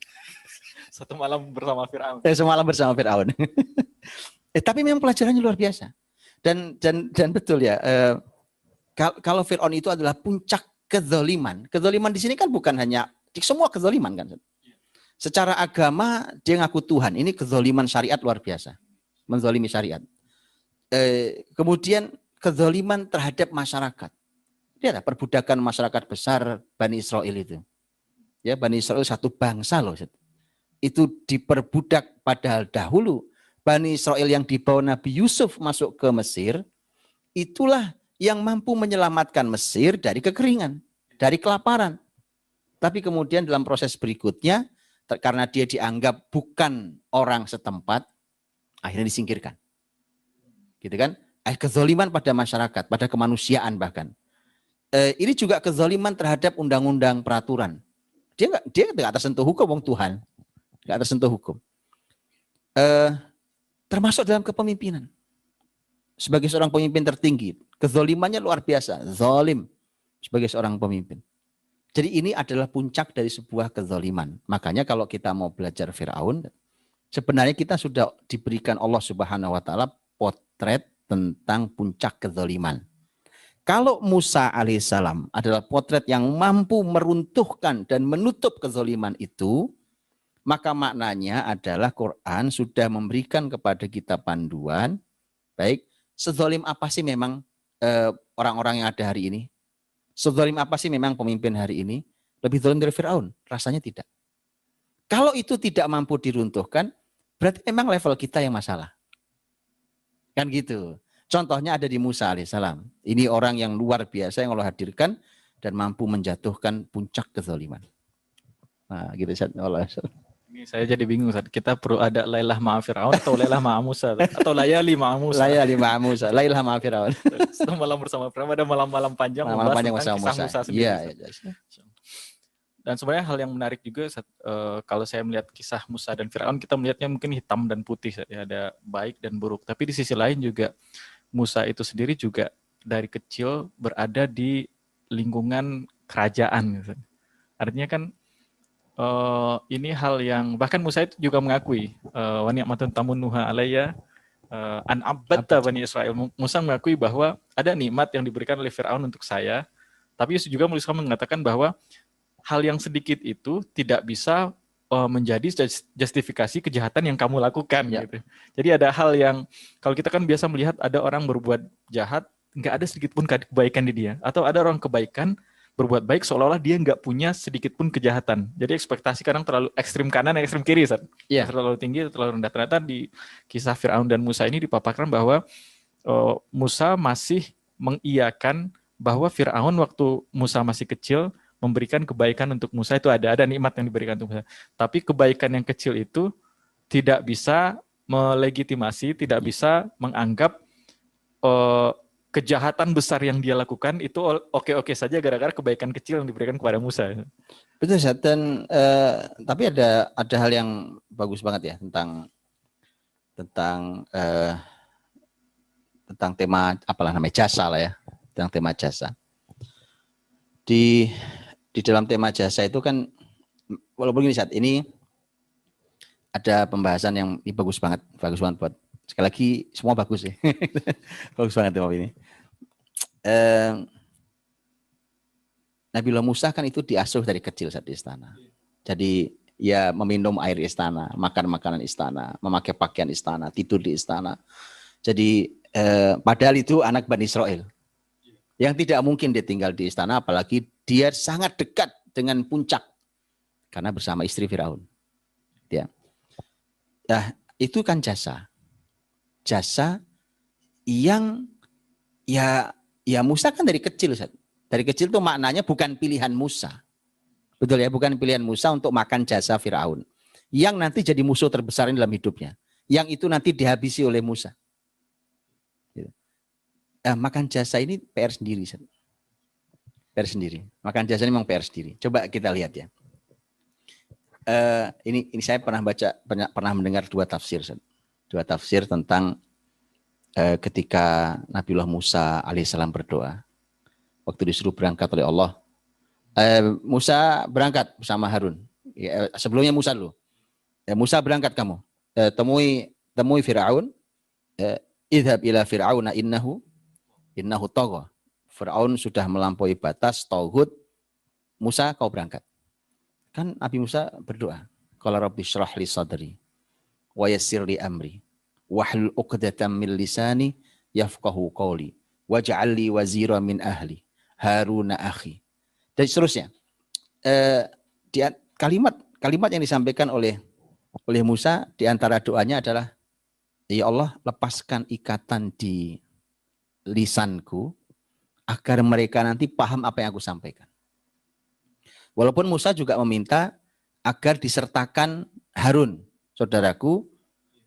Satu malam bersama Firaun. Semalam bersama Firaun. Tapi memang pelajarannya luar biasa. Dan betul ya. Kalau Firaun itu adalah puncak kezaliman. Kezaliman di sini kan bukan hanya semua kezaliman kan. Secara agama dia ngaku Tuhan. Ini kezaliman syariat luar biasa. Menzalimi syariat. Kemudian kezaliman terhadap masyarakat. Lihat perbudakan masyarakat besar Bani Israel itu. Ya, Bani Israel satu bangsa loh. Itu diperbudak, padahal dahulu Bani Israel yang dibawa Nabi Yusuf masuk ke Mesir, itulah yang mampu menyelamatkan Mesir dari kekeringan, dari kelaparan. Tapi kemudian dalam proses berikutnya, karena dia dianggap bukan orang setempat, akhirnya disingkirkan. Gitu kan? Kezaliman pada masyarakat, pada kemanusiaan bahkan. Ini juga kezaliman terhadap undang-undang peraturan. Dia nggak tersentuh hukum, wong Tuhan. Nggak tersentuh hukum. Termasuk dalam kepemimpinan. Sebagai seorang pemimpin tertinggi, kezalimannya luar biasa. Zalim sebagai seorang pemimpin. Jadi ini adalah puncak dari sebuah kezaliman. Makanya kalau kita mau belajar Firaun, sebenarnya kita sudah diberikan Allah Subhanahu wa taala potret tentang puncak kezaliman. Kalau Musa alaihissalam adalah potret yang mampu meruntuhkan dan menutup kezaliman itu, maka maknanya adalah Quran sudah memberikan kepada kita panduan, baik, sezalim apa sih memang orang-orang yang ada hari ini? Sezalim apa sih memang pemimpin hari ini? Lebih zalim dari Firaun? Rasanya tidak. Kalau itu tidak mampu diruntuhkan, berarti memang level kita yang masalah. Kan gitu. Contohnya ada di Musa alaihissalam. Ini orang yang luar biasa yang Allah hadirkan dan mampu menjatuhkan puncak kezaliman. Nah, gitu Allah. Ini saya jadi bingung, Ustaz. Kita perlu ada Lailah Ma'a Firaun atau Lailah Ma'a Musa atau Layali Ma'a Musa. Layali Ma'a Musa, Lailah Ma'a Firaun. Satu malam bersama Firaun, ada malam-malam panjang malam panjang tentang kisah Musa sendiri. Iya. Dan sebenarnya hal yang menarik juga kalau saya melihat kisah Musa dan Firaun, kita melihatnya mungkin hitam dan putih, ya, ada baik dan buruk. Tapi di sisi lain juga Musa itu sendiri juga dari kecil berada di lingkungan kerajaan. Artinya kan ini hal yang bahkan Musa itu juga mengakui wa ni'matun tamunnuha alayya an abadta Bani Israel. Musa mengakui bahwa ada nikmat yang diberikan oleh Firaun untuk saya, tapi juga Musa mengatakan bahwa hal yang sedikit itu tidak bisa menjadi justifikasi kejahatan yang kamu lakukan. Ya. Gitu. Jadi ada hal yang kalau kita kan biasa melihat ada orang berbuat jahat, nggak ada sedikit pun kebaikan di dia, atau ada orang kebaikan berbuat baik seolah-olah dia nggak punya sedikit pun kejahatan. Jadi ekspektasi kadang terlalu ekstrim kanan, ekstrim kiri, Yeah. terlalu tinggi, terlalu rendah. Ternyata di kisah Firaun dan Musa ini dipaparkan bahwa Musa masih mengiyakan bahwa Firaun waktu Musa masih kecil memberikan kebaikan untuk Musa, itu ada nikmat yang diberikan untuk Musa. Tapi kebaikan yang kecil itu tidak bisa melegitimasi, tidak bisa menganggap kejahatan besar yang dia lakukan itu oke-oke saja gara-gara kebaikan kecil yang diberikan kepada Musa. Betul, dan tapi ada hal yang bagus banget ya tentang tema apalah namanya, jasa lah ya, tentang tema jasa. Di dalam tema jasa itu kan walaupun saat ini ada pembahasan yang ini bagus banget buat sekali lagi semua bagus ya. Bagus banget tema ini. Nabiullah Musa kan itu diasuh dari kecil saat di istana. Jadi ya meminum air istana, makan makanan istana, memakai pakaian istana, tidur di istana. Jadi padahal itu anak Bani Israel. Yang tidak mungkin dia tinggal di istana, apalagi dia sangat dekat dengan puncak karena bersama istri Firaun. Ya. Nah, itu kan jasa. Jasa yang ya Musa kan dari kecil, Ustaz. Dari kecil tuh maknanya bukan pilihan Musa. Betul ya, bukan pilihan Musa untuk makan jasa Firaun. Yang nanti jadi musuh terbesar dalam hidupnya. Yang itu nanti dihabisi oleh Musa. Makan jasa ini PR sendiri, Ustaz. PR sendiri. Makan jasa ini memang PR sendiri. Coba kita lihat ya. Ini saya pernah mendengar dua tafsir, Ustaz. Dua tafsir tentang ketika Nabiullah Musa alaihissalam berdoa. Waktu disuruh berangkat oleh Allah. Musa berangkat bersama Harun. Ya, sebelumnya Musa dulu. Musa berangkat kamu. Temui Fir'aun. Idhab ila Fir'auna innahu tagha. Fir'aun sudah melampaui batas tauhid. Musa kau berangkat. Kan Nabi Musa berdoa. Qala rabbi syrah li sadri wa yassir li amri wahlul 'uqdatam min lisani yafqahu qawli waj'al li wazira min ahli Haruna akhi. Dan seterusnya. Kalimat yang disampaikan oleh Musa di antara doanya adalah, ya Allah, lepaskan ikatan di lisanku agar mereka nanti paham apa yang aku sampaikan. Walaupun Musa juga meminta agar disertakan Harun, saudaraku.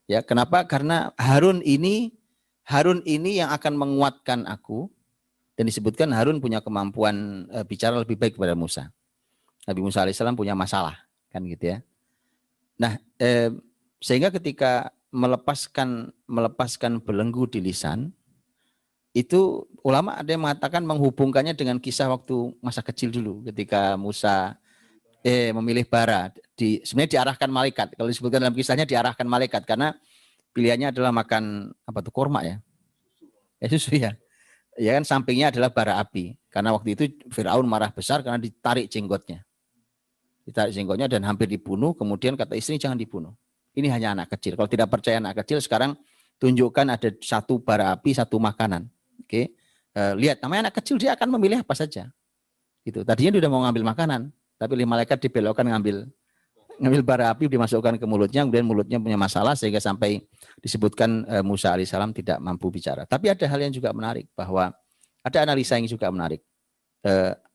Ya, kenapa? Karena Harun ini yang akan menguatkan aku. Dan disebutkan Harun punya kemampuan bicara lebih baik kepada Musa. Nabi Musa alaihissalam punya masalah, kan gitu ya. Nah, sehingga ketika melepaskan belenggu di lisan, itu ulama ada yang mengatakan menghubungkannya dengan kisah waktu masa kecil dulu, ketika Musa memilih bara. Sebenarnya diarahkan malaikat. Kalau disebutkan dalam kisahnya diarahkan malaikat karena pilihannya adalah makan kurma ya, susu ya. Ya kan, sampingnya adalah bara api. Karena waktu itu Firaun marah besar karena ditarik jenggotnya. Dan hampir dibunuh. Kemudian kata istri, jangan dibunuh. Ini hanya anak kecil. Kalau tidak percaya anak kecil, sekarang tunjukkan ada satu bara api, satu makanan. Oke, lihat, namanya anak kecil, dia akan memilih apa saja. Gitu. Tadinya dia udah mau ngambil makanan, tapi malaikat dibelokkan ngambil bara api, dimasukkan ke mulutnya, kemudian mulutnya punya masalah sehingga sampai disebutkan Musa alaihissalam tidak mampu bicara. Tapi ada hal yang juga menarik, bahwa ada analisa yang juga menarik.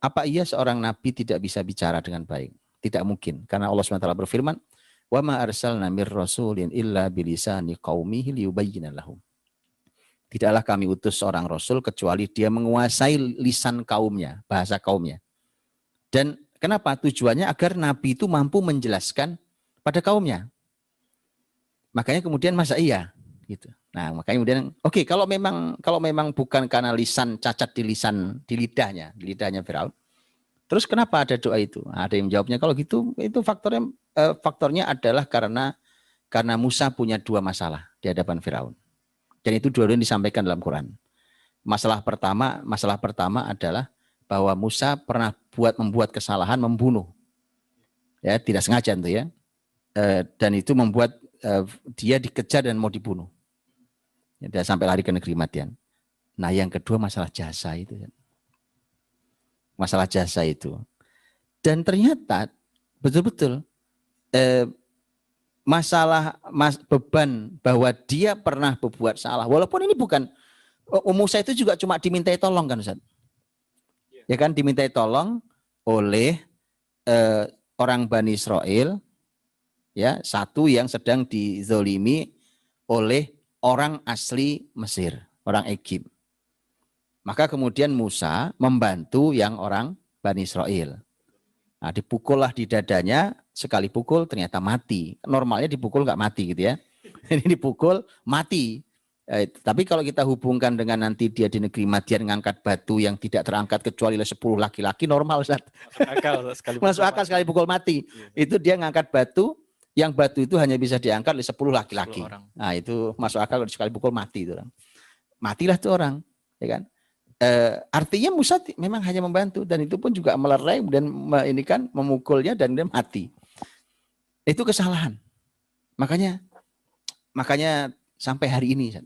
Apa iya seorang nabi tidak bisa bicara dengan baik? Tidak mungkin, karena Allah SWT berfirman, wa ma arsalna mir rasulin illa bilisani qaumihi liyubayyina lahum. Tidaklah kami utus seorang rasul kecuali dia menguasai lisan kaumnya, bahasa kaumnya. Dan kenapa? Tujuannya agar Nabi itu mampu menjelaskan pada kaumnya. Makanya kemudian masa iya gitu. Nah, makanya kemudian oke, kalau memang bukan karena lisan, cacat di lidahnya Firaun. Terus kenapa ada doa itu? Nah, ada yang menjawabnya, kalau gitu itu faktornya adalah karena Musa punya dua masalah di hadapan Firaun. Dan itu dua-duanya disampaikan dalam Quran. Masalah pertama adalah bahwa Musa pernah membuat kesalahan, membunuh, ya, tidak sengaja itu ya, dan itu membuat dia dikejar dan mau dibunuh, ya, dan sampai lari ke negeri Madian. Nah, yang kedua masalah jasa itu, dan ternyata betul-betul beban bahwa dia pernah berbuat salah, walaupun ini bukan Musa itu juga cuma dimintai tolong kan, Ustaz? Ya kan, dimintai tolong oleh orang Bani Israel, ya, satu yang sedang dizolimi oleh orang asli Mesir, orang Egypt. Maka kemudian Musa membantu yang orang Bani Israel. Nah, dipukullah di dadanya, sekali pukul ternyata mati. Normalnya dipukul nggak mati gitu ya. Ini dipukul mati. Tapi kalau kita hubungkan dengan nanti dia di negeri Madian ngangkat batu yang tidak terangkat kecuali oleh 10 laki-laki, normal, Ustaz. Masuk akal sekali pukul mati. Itu dia ngangkat batu, yang batu itu hanya bisa diangkat oleh 10 laki-laki. Nah, itu masuk akal, sekali pukul mati itu orang. Matilah itu orang, ya kan? Artinya Musa memang hanya membantu, dan itu pun juga melerai dan ini kan memukulnya dan dia mati. Itu kesalahan. Makanya sampai hari ini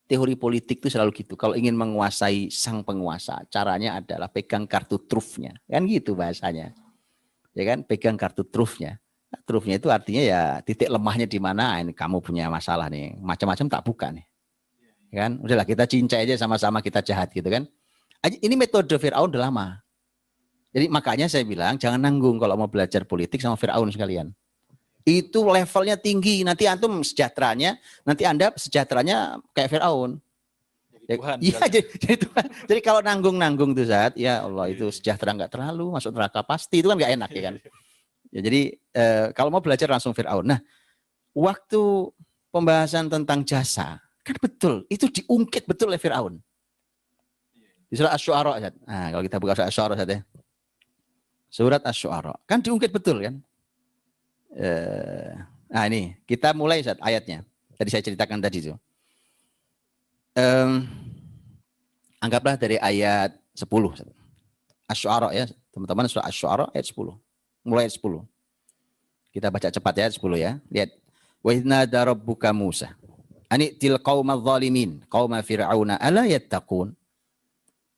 teori politik itu selalu gitu. Kalau ingin menguasai sang penguasa, caranya adalah pegang kartu trufnya. Kan gitu bahasanya. Ya kan, pegang kartu trufnya. Nah, trufnya itu artinya ya titik lemahnya di mana, ini kamu punya masalah nih. Macam-macam tak buka nih. Ya kan, udahlah kita cincai aja sama-sama kita jahat gitu kan. Ini metode Fir'aun udah lama. Jadi makanya saya bilang jangan nanggung kalau mau belajar politik sama Fir'aun sekalian. Itu levelnya tinggi. Nanti antum sejahteranya, nanti Anda sejahteranya kayak Fir'aun. Iya, jadi Tuhan. Jadi kalau nanggung tuh saat, ya Allah itu sejahtera nggak terlalu, masuk neraka pasti, itu kan nggak enak ya kan. Ya, jadi kalau mau belajar langsung Fir'aun. Nah, waktu pembahasan tentang jasa, kan betul, itu diungkit betul oleh Fir'aun. Di surat Asy-Syu'ara. Nah, kalau kita buka surat Asy-Syu'ara ya. Surat Asy-Syu'ara. Kan diungkit betul kan. Nah ini, kita mulai saat ayatnya. Tadi saya ceritakan tadi itu. Anggaplah dari ayat 10. Asy-Syu'ara ya, teman-teman, surat Asy-Syu'ara ayat 10. Mulai ayat 10. Kita baca cepat ya, 10 ya. Lihat. Wa idznada rabbuka Musa. Ani til qaumadz zalimin, qauma fir'auna ala yattaqun.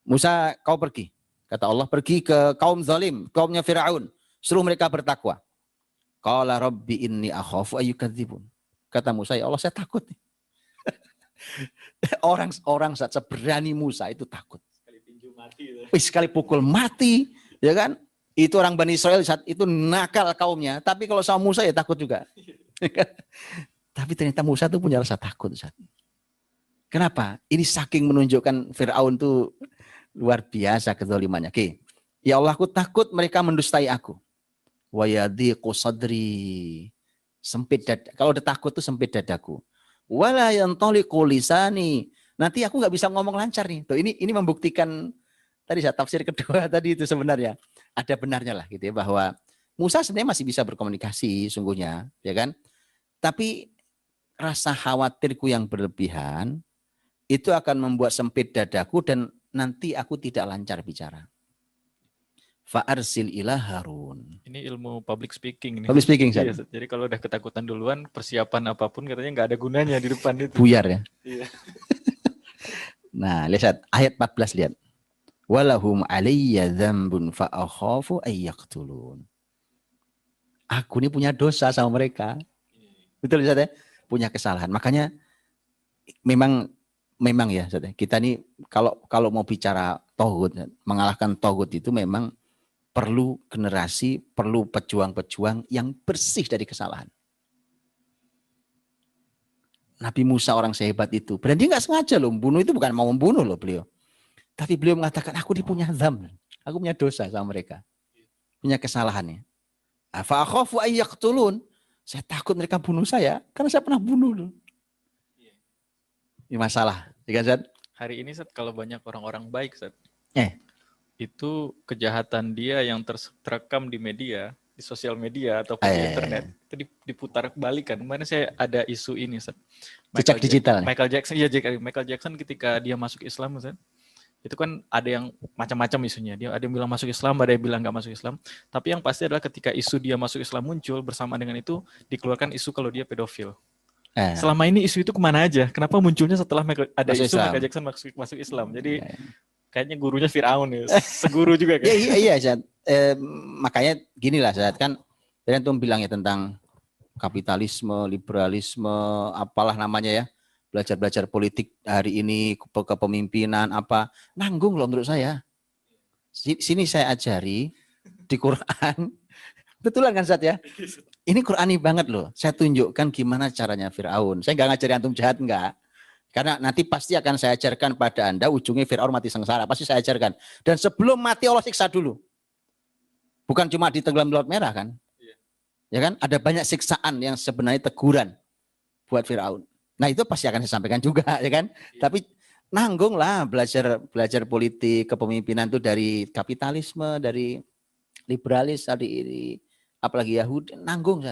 Musa, kau pergi. Kata Allah, pergi ke kaum zalim, kaumnya Fir'aun. Suruh mereka bertakwa. Qala rabbi inni akhafu ayyukadzibun. Kata Musa, ya Allah saya takut. Orang saat seberani Musa itu takut. Sekali tinju mati. Sekali pukul mati. Ya kan? Itu orang Bani Israel saat itu nakal kaumnya. Tapi kalau sama Musa ya takut juga. Tapi ternyata Musa itu punya rasa takut. Saat. Kenapa? Ini saking menunjukkan Fir'aun itu luar biasa kezalimannya. Oke. Ya Allah, aku takut mereka mendustai aku. Wa yadhiqu sadri. Sempit dada. Kalau udah takut tuh sempit dadaku. Wala yantaliqu lisani. Nanti aku nggak bisa ngomong lancar nih. Tuh ini membuktikan tadi saya tafsir kedua tadi itu sebenarnya ada benarnya lah gitu ya, bahwa Musa sebenarnya masih bisa berkomunikasi sungguhnya, ya kan? Tapi rasa khawatirku yang berlebihan itu akan membuat sempit dadaku dan nanti aku tidak lancar bicara. Fa'arsil ila Harun. Ini ilmu public speaking. Public speaking, iya, jadi kalau udah ketakutan duluan, persiapan apapun katanya nggak ada gunanya di depan itu. Buyar ya. Iya. Nah, lihat ayat 14 lihat. Walahum alayya dzambun fa akhafu ayyaqtulun. Aku ini punya dosa sama mereka. Betul Ustaz ya? Punya kesalahan. Makanya memang ya Ustaz ya, kita ini kalau mau bicara tauhid, mengalahkan tauhid itu memang perlu generasi, perlu pejuang-pejuang yang bersih dari kesalahan. Nabi Musa orang sehebat itu. Berarti dia nggak sengaja loh, membunuh itu bukan mau membunuh loh beliau. Tapi beliau mengatakan, aku ini punya dzam. Aku punya dosa sama mereka. Punya kesalahannya. Fa akhafu ayyaqtulun. Saya takut mereka bunuh saya, karena saya pernah bunuh loh. Ini masalah. Ya kan, Zat? Hari ini Zat, kalau banyak orang-orang baik Zat, itu kejahatan dia yang terekam di media, di sosial media ataupun di internet, itu diputar balik kan. Kemarin saya ada isu ini Zat. Jejak digital. Michael Jackson ketika dia masuk Islam Zat, itu kan ada yang macam-macam isunya. Dia ada yang bilang masuk Islam, ada yang bilang nggak masuk Islam. Tapi yang pasti adalah ketika isu dia masuk Islam muncul, bersamaan dengan itu dikeluarkan isu kalau dia pedofil. Selama ini isu itu kemana aja? Kenapa munculnya setelah ada isu Michael Jackson masuk Islam? Jadi kayaknya gurunya Fir'aun ya, seguru juga kan? Iya, Zat. Makanya gini lah Zat, kan tadi antum bilang ya tentang kapitalisme, liberalisme, apalah namanya ya. Belajar politik hari ini, kepemimpinan apa, nanggung loh menurut saya. Sini saya ajari di Quran. Betulan kan Zat ya? Ini Qurani banget loh. Saya tunjukkan gimana caranya Fir'aun. Saya nggak ngajari antum jahat, enggak. Karena nanti pasti akan saya ajarkan pada Anda, ujungnya Fir'aun mati sengsara. Pasti saya ajarkan. Dan sebelum mati Allah siksa dulu. Bukan cuma di tenggelam di Laut Merah kan? Ya kan? Ada banyak siksaan yang sebenarnya teguran buat Fir'aun. Nah itu pasti akan saya sampaikan juga, ya kan? Tapi nanggung lah belajar politik, kepemimpinan itu dari kapitalisme, dari liberalis, dari apalagi Yahudi, nanggung.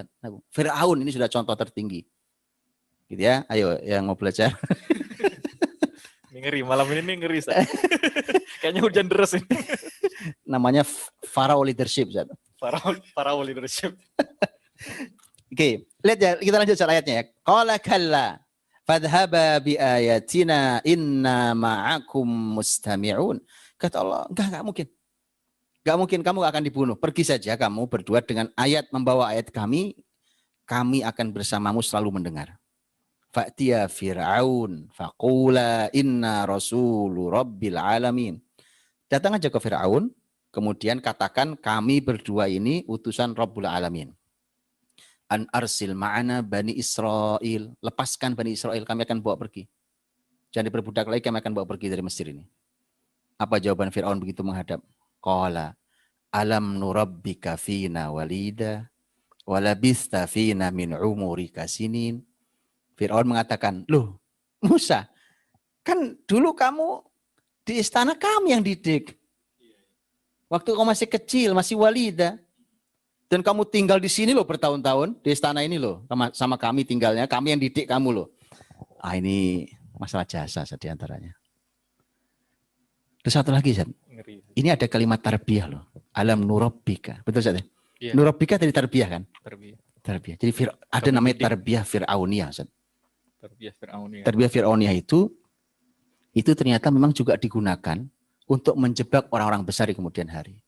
Fir'aun ini sudah contoh tertinggi. Gitu ya, ayo yang mau belajar. Ini ngeri, malam ini ngeri. Kayaknya hujan deras ini. Namanya Pharaoh leadership. Pharaoh leadership. Oke, lihat ya, kita lanjut ayatnya ya. Qala kalla Fadhhaba bi ayatina inna ma'akum mustami'un. Kata Allah, enggak mungkin. Enggak mungkin kamu akan dibunuh. Pergi saja kamu berdua dengan ayat, membawa ayat kami akan bersamamu selalu mendengar. Fa'tiya Fir'aun faqula inna rasulu rabbil alamin. Datang aja ke Fir'aun, kemudian katakan kami berdua ini utusan Rabbul Alamin. An arsil ma'ana Bani Israel. Lepaskan Bani Israel, kami akan bawa pergi. Jangan diperbudak lagi, kami akan bawa pergi dari Mesir ini. Apa jawaban Fir'aun begitu menghadap? Qala alam nurabbika fina walida walabista fina min umurika sinin. Fir'aun mengatakan, loh Musa, kan dulu kamu di istana kami yang didik. Waktu kau masih kecil, masih walida. Dan kamu tinggal di sini loh bertahun-tahun, di istana ini loh. Sama kami tinggalnya, kami yang didik kamu loh. Ah, ini masalah jasa diantaranya. Terus satu lagi, Zat. Ini ada kalimat tarbiyah loh. Alam nurabbika. Betul, Zat? Ya? Nurabbika dari tarbiyah kan? Tarbiyah. Jadi ada namanya tarbiyah Fir'auniyah, Zat. Tarbiyah Fir'auniyah itu ternyata memang juga digunakan untuk menjebak orang-orang besar di kemudian hari.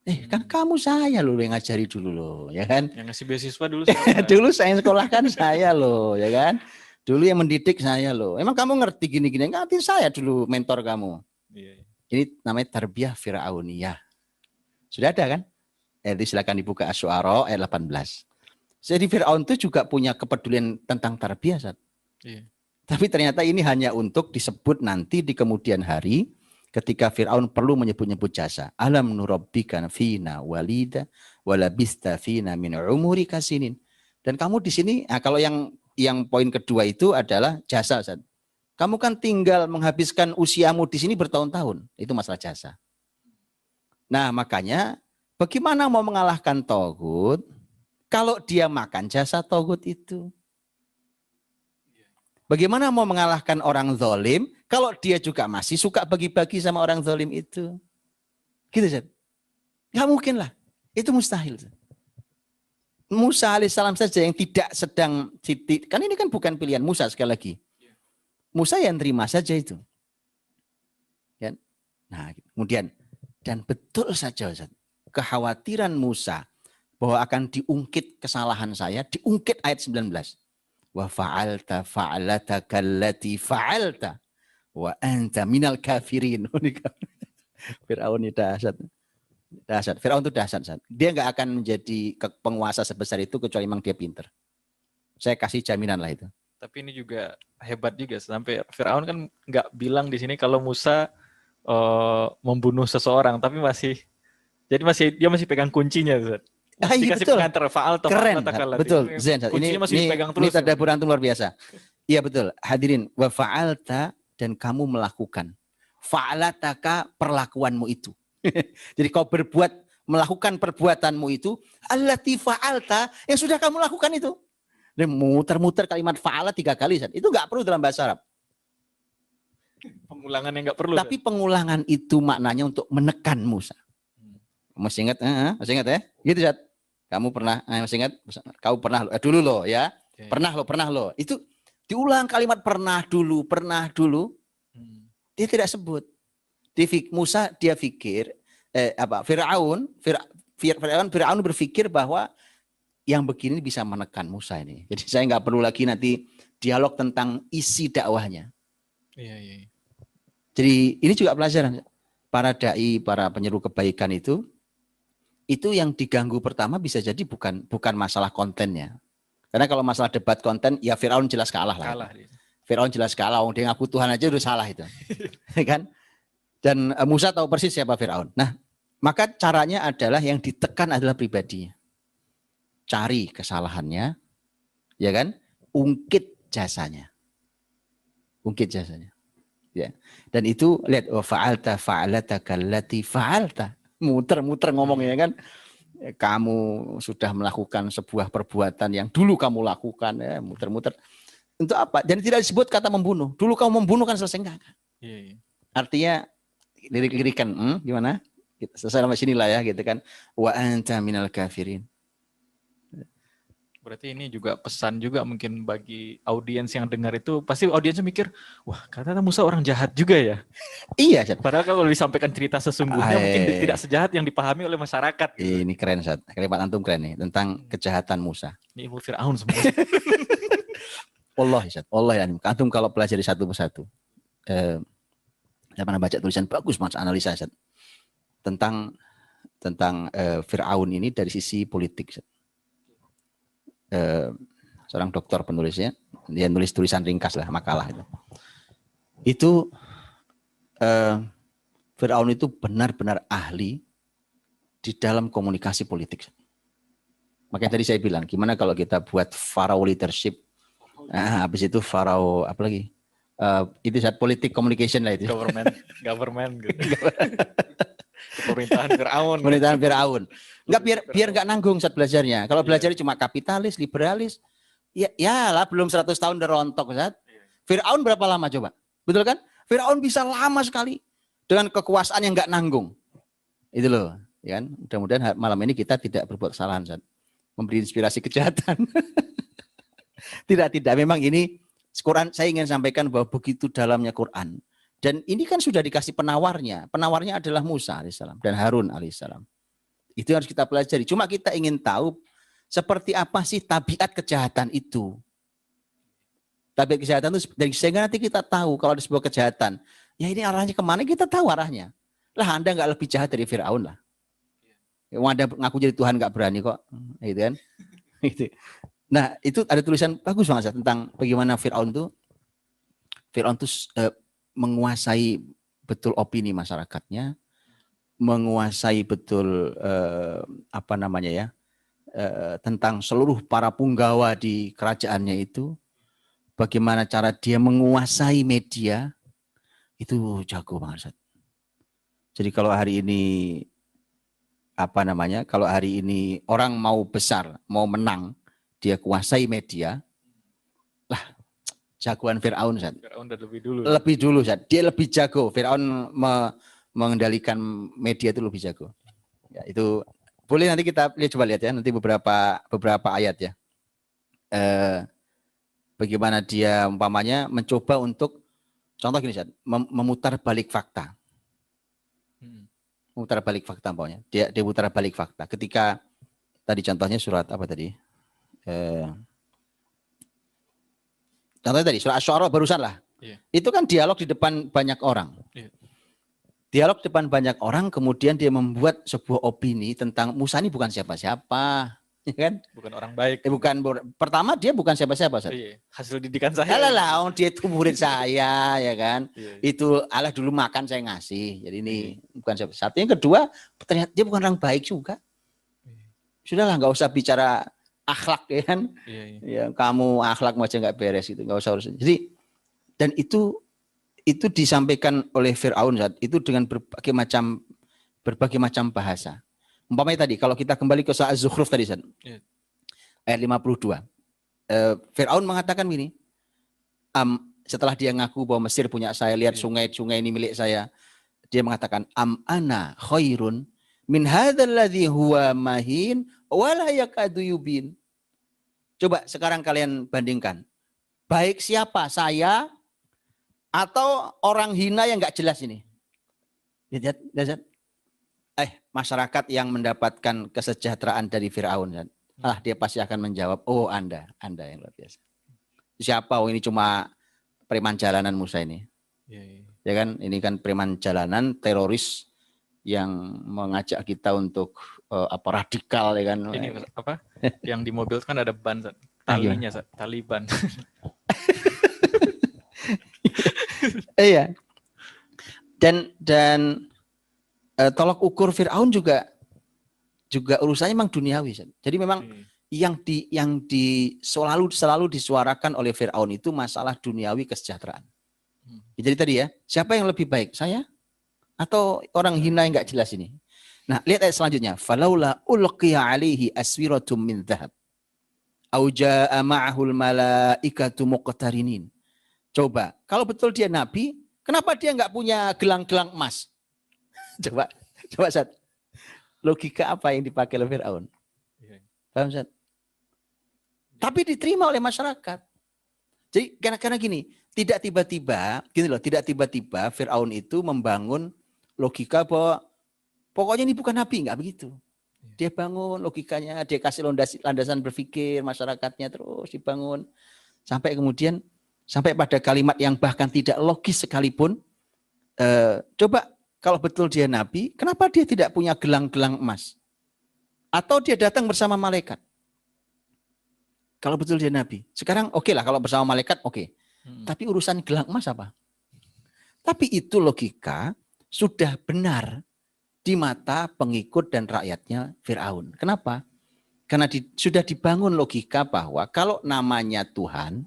Kan kamu saya loh yang ngajari dulu loh, ya kan? Yang ngasih beasiswa dulu saya. Dulu saya sekolahkan saya loh, ya kan? Dulu yang mendidik saya loh. Emang kamu ngerti gini-gini? Ngerti saya dulu mentor kamu. Iya. Ini namanya tarbiyah Fir'auniyah. Sudah ada kan? Jadi silakan dibuka Asy-Syu'ara ayat 18. Jadi Fir'aun itu juga punya kepedulian tentang tarbiyah. Iya. Tapi ternyata ini hanya untuk disebut nanti di kemudian hari ketika Fir'aun perlu menyebut-nyebut jasa. Alam nurabbika fina walida walabista fina min umurika sinin. Dan kamu di sini, nah kalau yang poin kedua itu adalah jasa. Kamu kan tinggal menghabiskan usiamu di sini bertahun-tahun. Itu masalah jasa. Nah makanya bagaimana mau mengalahkan Togut kalau dia makan jasa Togut itu? Bagaimana mau mengalahkan orang zalim kalau dia juga masih suka bagi-bagi sama orang zalim itu? Gitu, Zat. Nggak mungkin lah. Itu mustahil. Zat. Musa alaihissalam saja yang tidak sedang, kan ini kan bukan pilihan Musa sekali lagi. Musa yang terima saja itu. Ya. Nah, kemudian, dan betul saja, Zat, kekhawatiran Musa bahwa akan diungkit kesalahan saya, diungkit ayat 19. Wa fa'alta fa'alataka allati fa'alta wa anta minal kafirin. Fir'aun itu dahsyat. Dahsyat. Fir'aun itu dahsyat. Dia nggak akan menjadi penguasa sebesar itu kecuali memang dia pinter. Saya kasih jaminan lah itu. Tapi ini juga hebat juga sampai Fir'aun kan nggak bilang di sini kalau Musa membunuh seseorang, tapi dia masih pegang kuncinya, Zat. Dikasih betul. pengantar fa'al atau keren, betul. Zen, ini masih dipegang terus. Ini tadaburan luar biasa. Iya betul. Hadirin, wa fa'alta, dan kamu melakukan. Fa'alataka, perlakuanmu itu. Jadi kau melakukan perbuatanmu itu, allati fa'alta, yang sudah kamu lakukan itu. Dan muter-muter kalimat fa'ala 3 kali. Zat. Itu nggak perlu dalam bahasa Arab. Pengulangan yang nggak perlu. Tapi pengulangan itu maknanya untuk menekan Musa. Masih ingat? Masih ingat ya? Gitu, Zat. Kamu pernah, masih ingat? Kau pernah dulu loh ya. Okay. Pernah loh. Itu diulang kalimat pernah dulu. Dia tidak sebut. Musa dia pikir, Fir'aun berpikir bahwa yang begini bisa menekan Musa ini. Jadi saya nggak perlu lagi nanti dialog tentang isi dakwahnya. Iya. Jadi ini juga pelajaran. Para dai, para penyeru kebaikan itu yang diganggu pertama bisa jadi bukan masalah kontennya. Karena kalau masalah debat konten, ya Fir'aun jelas kalah lah. Fir'aun jelas kalah, dia ngaku Tuhan aja udah salah itu. Kan? Dan Musa tahu persis siapa Fir'aun. Nah, maka caranya adalah yang ditekan adalah pribadinya. Cari kesalahannya, ya kan? Ungkit jasanya. Ya. Dan itu lihat, fa'alta fa'alataka allati fa'alta. Muter-muter ngomongnya kan, kamu sudah melakukan sebuah perbuatan yang dulu kamu lakukan, ya, muter-muter. Untuk apa? Dan tidak disebut kata membunuh. Dulu kamu membunuh kan selesai enggak? Iya. Artinya lirik-lirikan, gimana? Selesai sampai sini lah ya, gitu kan. Wa anta minal kafirin. Berarti ini juga pesan juga mungkin bagi audiens yang dengar itu, pasti audiensnya mikir, wah kata Musa orang jahat juga ya. Iya, Zat. Padahal kalau disampaikan cerita sesungguhnya mungkin tidak Eh, sejahat yang dipahami oleh masyarakat. Gitu. ini keren, Zat. Kalimat antum keren nih tentang kejahatan Musa. Ini ilmu Fir'aun sebenarnya. Allah, Zat. Allah ya. Antum kalau pelajari satu persatu. Saya pernah baca tulisan bagus mas analisa Zat. tentang Fir'aun ini dari sisi politik. Zat. Seorang dokter penulisnya, dia nulis tulisan ringkas lah, makalah itu. Itu Fir'aun itu benar-benar ahli di dalam komunikasi politik. Makanya tadi saya bilang, gimana kalau kita buat Pharaoh leadership, habis itu Pharaoh apa lagi? Itu saat politik communication lah itu. Government gitu. Pemerintahan Fir'aun. Pemerintahan Fir'aun. Enggak biar enggak nanggung saat belajarnya. Kalau belajarnya cuma kapitalis, liberalis, ya lah belum 100 tahun udah rontok Zat. Fir'aun berapa lama coba? Betul kan? Fir'aun bisa lama sekali dengan kekuasaan yang enggak nanggung. Itu loh, ya kan? Mudah-mudahan malam ini kita tidak berbuat kesalahan Zat. Memberi inspirasi kejahatan. Tidak, memang ini Quran, saya ingin sampaikan bahwa begitu dalamnya Quran. Dan ini kan sudah dikasih penawarnya. Penawarnya adalah Musa alaihissalam dan Harun alaihissalam. Itu yang harus kita pelajari. Cuma kita ingin tahu seperti apa sih tabiat kejahatan itu. Tabiat kejahatan itu sehingga nanti kita tahu kalau ada sebuah kejahatan. Ya ini arahnya kemana, kita tahu arahnya. Lah Anda nggak lebih jahat dari Fir'aun lah. Anda ngaku jadi Tuhan nggak berani kok. Gitu kan. Nah itu ada tulisan bagus banget tentang bagaimana Fir'aun itu menguasai betul opini masyarakatnya, menguasai betul tentang seluruh para punggawa di kerajaannya itu, bagaimana cara dia menguasai media, itu jago banget. Jadi kalau hari ini kalau hari ini orang mau besar, mau menang, dia kuasai media, lah jagoan Fir'aun. Fir'aun udah lebih dulu. Lebih dulu, dia lebih jago. Fir'aun mengendalikan media itu lebih jago. Ya, itu boleh nanti kita coba lihat ya, nanti beberapa ayat ya. Bagaimana dia umpamanya mencoba untuk, contoh gini, memutar balik fakta. Memutar balik fakta umpamanya. Dia putar balik fakta. Ketika tadi contohnya surat apa tadi? Contohnya tadi surat Asy-Syu'ara barusan lah. Iya. Itu kan dialog di depan banyak orang. Iya. Dialog di depan banyak orang, kemudian dia membuat sebuah opini tentang Musa ini bukan siapa-siapa, ya kan? Bukan orang baik. Pertama dia bukan siapa-siapa. Iya. Hasil didikan saya. Alah, dia itu murid saya, ya kan? Iya. Itu Allah dulu makan saya ngasih. Jadi ini bukan siapa. Satu yang kedua, ternyata dia bukan orang baik juga. Iya. Sudahlah, nggak usah bicara akhlak ya kan, ya kamu akhlak aja nggak beres itu, nggak usah urus. Jadi dan itu disampaikan oleh Fir'aun itu dengan berbagai macam bahasa. Umpamanya tadi kalau kita kembali ke surat Az-Zukhruf tadi ayat 52, Fir'aun mengatakan begini, setelah dia ngaku bahwa Mesir punya saya, lihat sungai ini milik saya, dia mengatakan ana khairun min hadzal ladzi huwa mahin wala yakadu yubin. Coba sekarang kalian bandingkan. Baik siapa, saya atau orang hina yang enggak jelas ini? Lihat. Masyarakat yang mendapatkan kesejahteraan dari Fir'aun. Dia pasti akan menjawab, oh Anda yang luar biasa. Siapa? Oh ini cuma preman jalanan Musa ini. Ya kan, ini kan preman jalanan, teroris yang mengajak kita untuk radikal ya kan. Ini apa? Yang di mobil kan ada ban, talinya, tali ban. Iya. Dan tolak ukur Fir'aun juga urusannya memang duniawi. Jadi memang yang selalu disuarakan oleh Fir'aun itu masalah duniawi kesejahteraan. Jadi tadi ya, siapa yang lebih baik? Saya atau orang hina yang enggak jelas ini? Nah, lihat ayat selanjutnya. Falaula ulqiya alaihi aswiratum min dhahab. Au jaa ma'ahul malaikatu muqtarinin. Coba, kalau betul dia nabi, kenapa dia enggak punya gelang-gelang emas? Coba Zat. Logika apa yang dipakai oleh Fir'aun? Paham Zat? Tapi diterima oleh masyarakat. Jadi karena gini, tidak tiba-tiba Firaun itu membangun logika bahwa pokoknya ini bukan nabi, enggak begitu. Dia bangun logikanya, dia kasih landasan berpikir masyarakatnya terus dibangun sampai kemudian sampai pada kalimat yang bahkan tidak logis sekalipun. Coba kalau betul dia nabi, kenapa dia tidak punya gelang-gelang emas? Atau dia datang bersama malaikat? Kalau betul dia nabi. Sekarang oke lah kalau bersama malaikat oke. Tapi urusan gelang emas apa? Tapi itu logika sudah benar di mata pengikut dan rakyatnya Firaun. Kenapa? Karena sudah dibangun logika bahwa kalau namanya Tuhan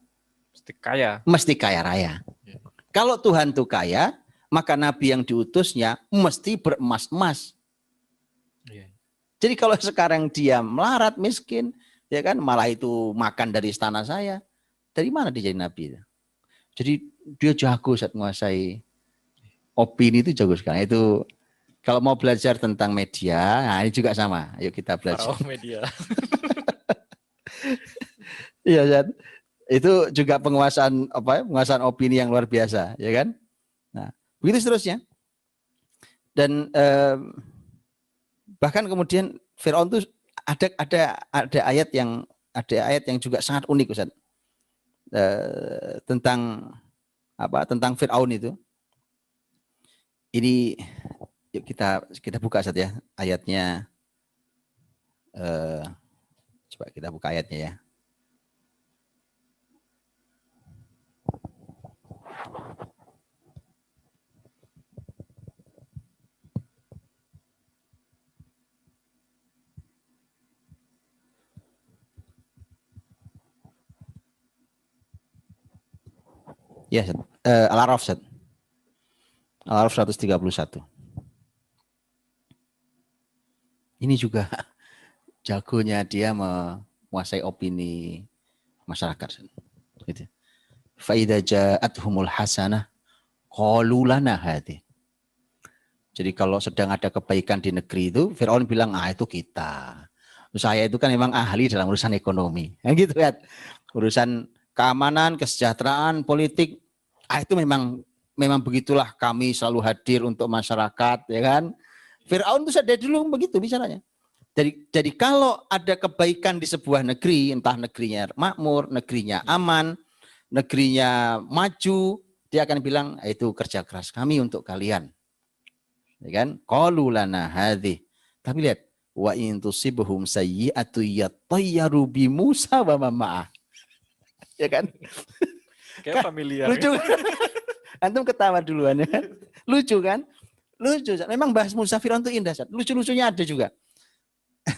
mesti kaya raya. Ya. Kalau Tuhan itu kaya, maka nabi yang diutusnya mesti beremas-emas. Ya. Jadi kalau sekarang dia melarat miskin, ya kan malah itu makan dari istana saya. Dari mana dia jadi nabi? Jadi dia jago saat menguasai opini itu jago sekali. Itu kalau mau belajar tentang media, nah ini juga sama. Ayo kita belajar. Media. Iya, Zat. Itu juga penguasaan penguasaan opini yang luar biasa, ya kan? Nah, begitu seterusnya. Dan bahkan kemudian Firaun itu ada ayat yang juga sangat unik, Ustaz. Tentang Firaun itu. Ini yuk kita buka saja ya ayatnya. Coba kita buka ayatnya ya. Ya, Al-A'raf, Al-A'raf 131. Ini juga jagonya dia menguasai opini masyarakat. Gitu. Fa idza ja'atuhumul hasanah qalu lana hadhi. Jadi kalau sedang ada kebaikan di negeri itu, Firaun bilang, itu kita. Saya itu kan memang ahli dalam urusan ekonomi. Gitu kan. Urusan keamanan, kesejahteraan, politik, itu memang begitulah kami selalu hadir untuk masyarakat, ya kan. Firaun itu dari dulu begitu bicaranya. Jadi kalau ada kebaikan di sebuah negeri, entah negerinya makmur, negerinya aman, negerinya maju, dia akan bilang itu kerja keras kami untuk kalian. Ya kan? Qalu lana hadhi. Tapi lihat, wa in tusibhum sayyi'atu yatayyaru bi Musa wa ma'ah. Ya kan? Kayak familiar. Lucu. Antum ketawa duluan ya. Lucu kan? Lucu. Memang bahas Musa Firaun itu indah. Lucu-lucunya ada juga.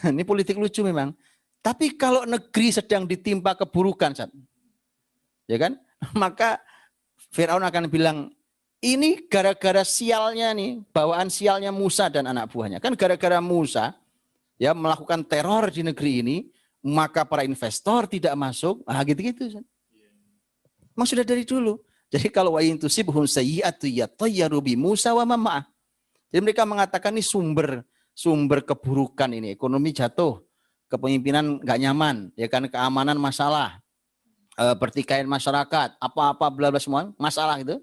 Ini politik lucu memang. Tapi kalau negeri sedang ditimpa keburukan, ya kan? Maka Firaun akan bilang, ini gara-gara sialnya nih, bawaan sialnya Musa dan anak buahnya. Kan gara-gara Musa ya melakukan teror di negeri ini, maka para investor tidak masuk. Gitu-gitu. Memang sudah dari dulu. Jadi kalau wa in tusibhum sayyi'atu yatayyaru bi Musa wa ma'ah. Jadi mereka mengatakan ini sumber keburukan ini, ekonomi jatuh, kepemimpinan nggak nyaman, ya kan, keamanan masalah, pertikaian masyarakat, apa-apa bla bla semua masalah itu.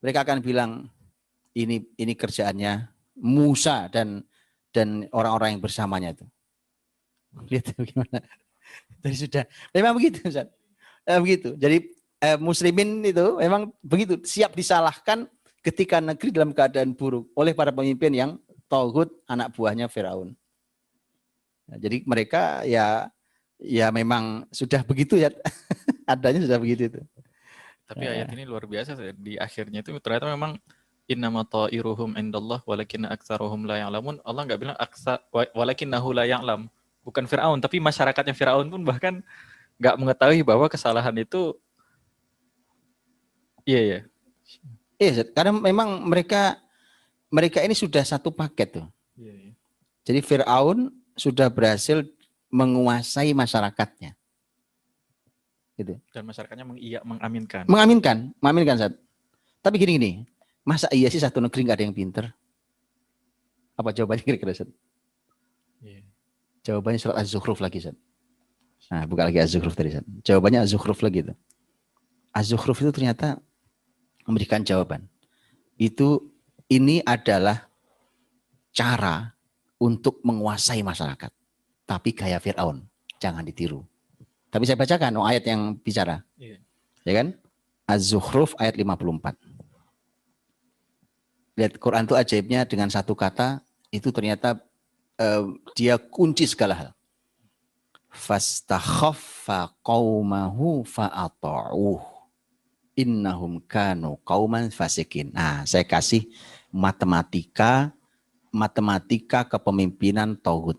Mereka akan bilang ini kerjaannya Musa dan orang-orang yang bersamanya itu. Lihat bagaimana. Jadi sudah memang begitu, Ustaz. Begitu. Jadi muslimin itu memang begitu, siap disalahkan ketika negeri dalam keadaan buruk oleh para pemimpin yang tauhid anak buahnya Firaun. Nah, jadi mereka ya memang sudah begitu ya. Adanya sudah begitu itu. Tapi ayat ini luar biasa. Di akhirnya itu ternyata memang innama ta'iruhum indallah walakinna aktsaruhum la ya'lamun. Allah enggak bilang walakinnahu la ya'lam. Bukan Firaun, tapi masyarakatnya Firaun pun bahkan enggak mengetahui bahwa kesalahan itu iya, karena memang mereka ini sudah satu paket tuh. Iya. Jadi Firaun sudah berhasil menguasai masyarakatnya. Gitu. Dan masyarakatnya mengaminkan. Mengaminkan, Sat. Tapi gini, masa iya sih satu negeri nggak ada yang pinter? Apa jawabannya kira-kira, Sat? Yeah. Jawabannya surat Az-Zukhruf lagi, Sat. Nah, buka lagi Az-Zukhruf tadi. Jawabannya Az-Zukhruf lagi itu. Az-Zukhruf itu ternyata memberikan jawaban. Ini adalah cara untuk menguasai masyarakat. Tapi gaya Fir'aun. Jangan ditiru. Tapi saya bacakan ayat yang bicara. Iya. Ya kan? Az-Zukhruf ayat 54. Lihat Quran itu ajaibnya dengan satu kata itu ternyata dia kunci segala hal. Fastakhaffa qaumahu fa'ata'uh. Innahum kanu qauman fasikin. Nah, saya kasih matematika kepemimpinan tauhid.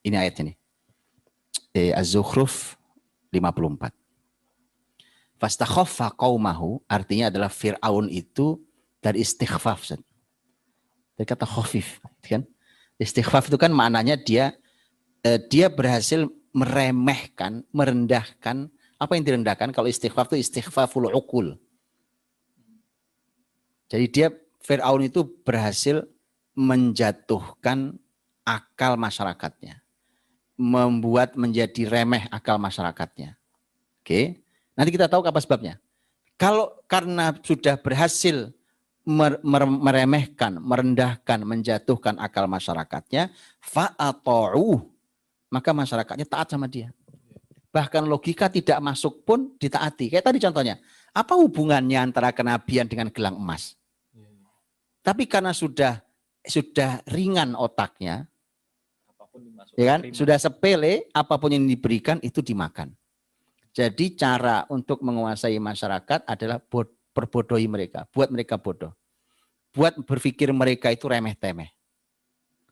Ini ayat ini. Az-Zukhruf 54. Fastakhaffa qaumahu artinya adalah Fir'aun itu dari istighfaf. Dari kata khafif, kan? Istighfaf itu kan maknanya dia berhasil meremehkan, merendahkan. Apa yang direndahkan? Kalau istighfaf itu istighfaful uqul. Jadi Fir'aun itu berhasil menjatuhkan akal masyarakatnya. Membuat menjadi remeh akal masyarakatnya. Oke. Nanti kita tahu apa sebabnya. Kalau karena sudah berhasil meremehkan, merendahkan, menjatuhkan akal masyarakatnya, fa'ata'uh, maka masyarakatnya taat sama dia. Bahkan logika tidak masuk pun ditaati. Kayak tadi contohnya, apa hubungannya antara kenabian dengan gelang emas? Tapi karena sudah ringan otaknya, ya kan, sudah sepele, apapun yang diberikan itu dimakan. Jadi cara untuk menguasai masyarakat adalah perbodohi mereka, buat mereka bodoh. Buat berpikir mereka itu remeh-temeh.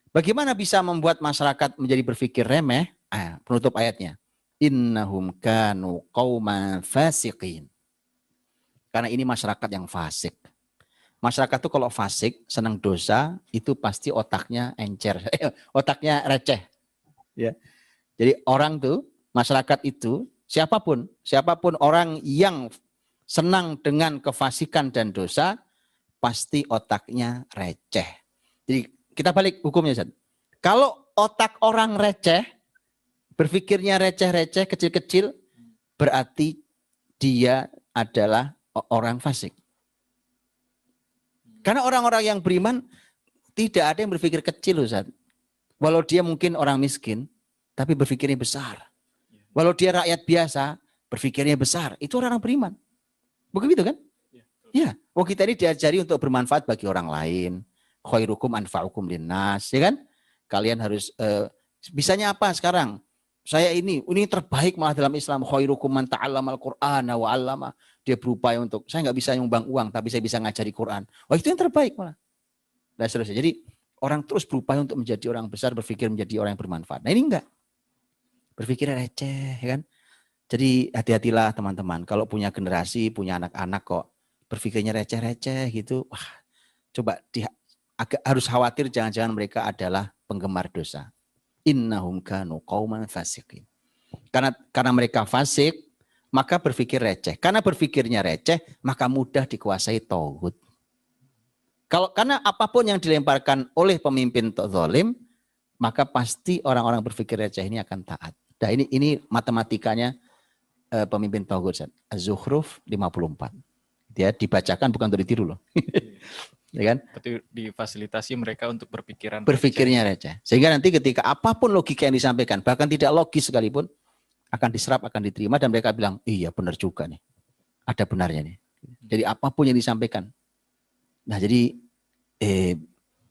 Bagaimana bisa membuat masyarakat menjadi berpikir remeh? Penutup ayatnya. Innahum kanu qauman fasiqin. Karena ini masyarakat yang fasik. Masyarakat itu kalau fasik, senang dosa, itu pasti otaknya encer, otaknya receh. Ya. Jadi orang tuh, masyarakat itu, siapapun orang yang senang dengan kefasikan dan dosa, pasti otaknya receh. Jadi kita balik hukumnya, Zat. Kalau otak orang receh, berpikirnya receh-receh, kecil-kecil, berarti dia adalah orang fasik. Karena orang-orang yang beriman tidak ada yang berpikir kecil, Ustaz. Walau dia mungkin orang miskin, tapi berpikirnya besar. Walau dia rakyat biasa, berpikirnya besar. Itu orang beriman. Begitu kan? Ya. Kita ini diajari untuk bermanfaat bagi orang lain. Khairukum anfa'ukum linnas, ya kan? Kalian harus bisanya apa sekarang? Saya ini terbaik malah dalam Islam. Khairukum man ta'allamal Qur'ana wa 'allama. Dia berupaya untuk, saya nggak bisa nyumbang uang, tapi saya bisa ngajari Quran. Itu yang terbaik malah. Dan seterusnya. Jadi orang terus berupaya untuk menjadi orang besar, berpikir menjadi orang yang bermanfaat. Nah ini enggak. Berpikir receh, ya kan? Jadi hati-hatilah teman-teman. Kalau punya generasi, punya anak-anak kok berpikirnya receh-receh gitu. Wah, coba harus khawatir jangan-jangan mereka adalah penggemar dosa. Innahum kanu qauman fasiqin. Karena mereka fasik, maka berpikir receh. Karena berpikirnya receh, maka mudah dikuasai tauhid. Karena apapun yang dilemparkan oleh pemimpin zalim, maka pasti orang-orang berpikir receh ini akan taat. Nah, ini matematikanya pemimpin tauhid. Az-Zukhruf 54. Dia dibacakan bukan untuk ditiru loh. Ya kan? Tapi difasilitasi mereka untuk berpikirnya receh. Sehingga nanti ketika apapun logika yang disampaikan, bahkan tidak logis sekalipun, akan diserap, akan diterima, dan mereka bilang, iya benar juga nih. Ada benarnya nih. Jadi apapun yang disampaikan. Nah jadi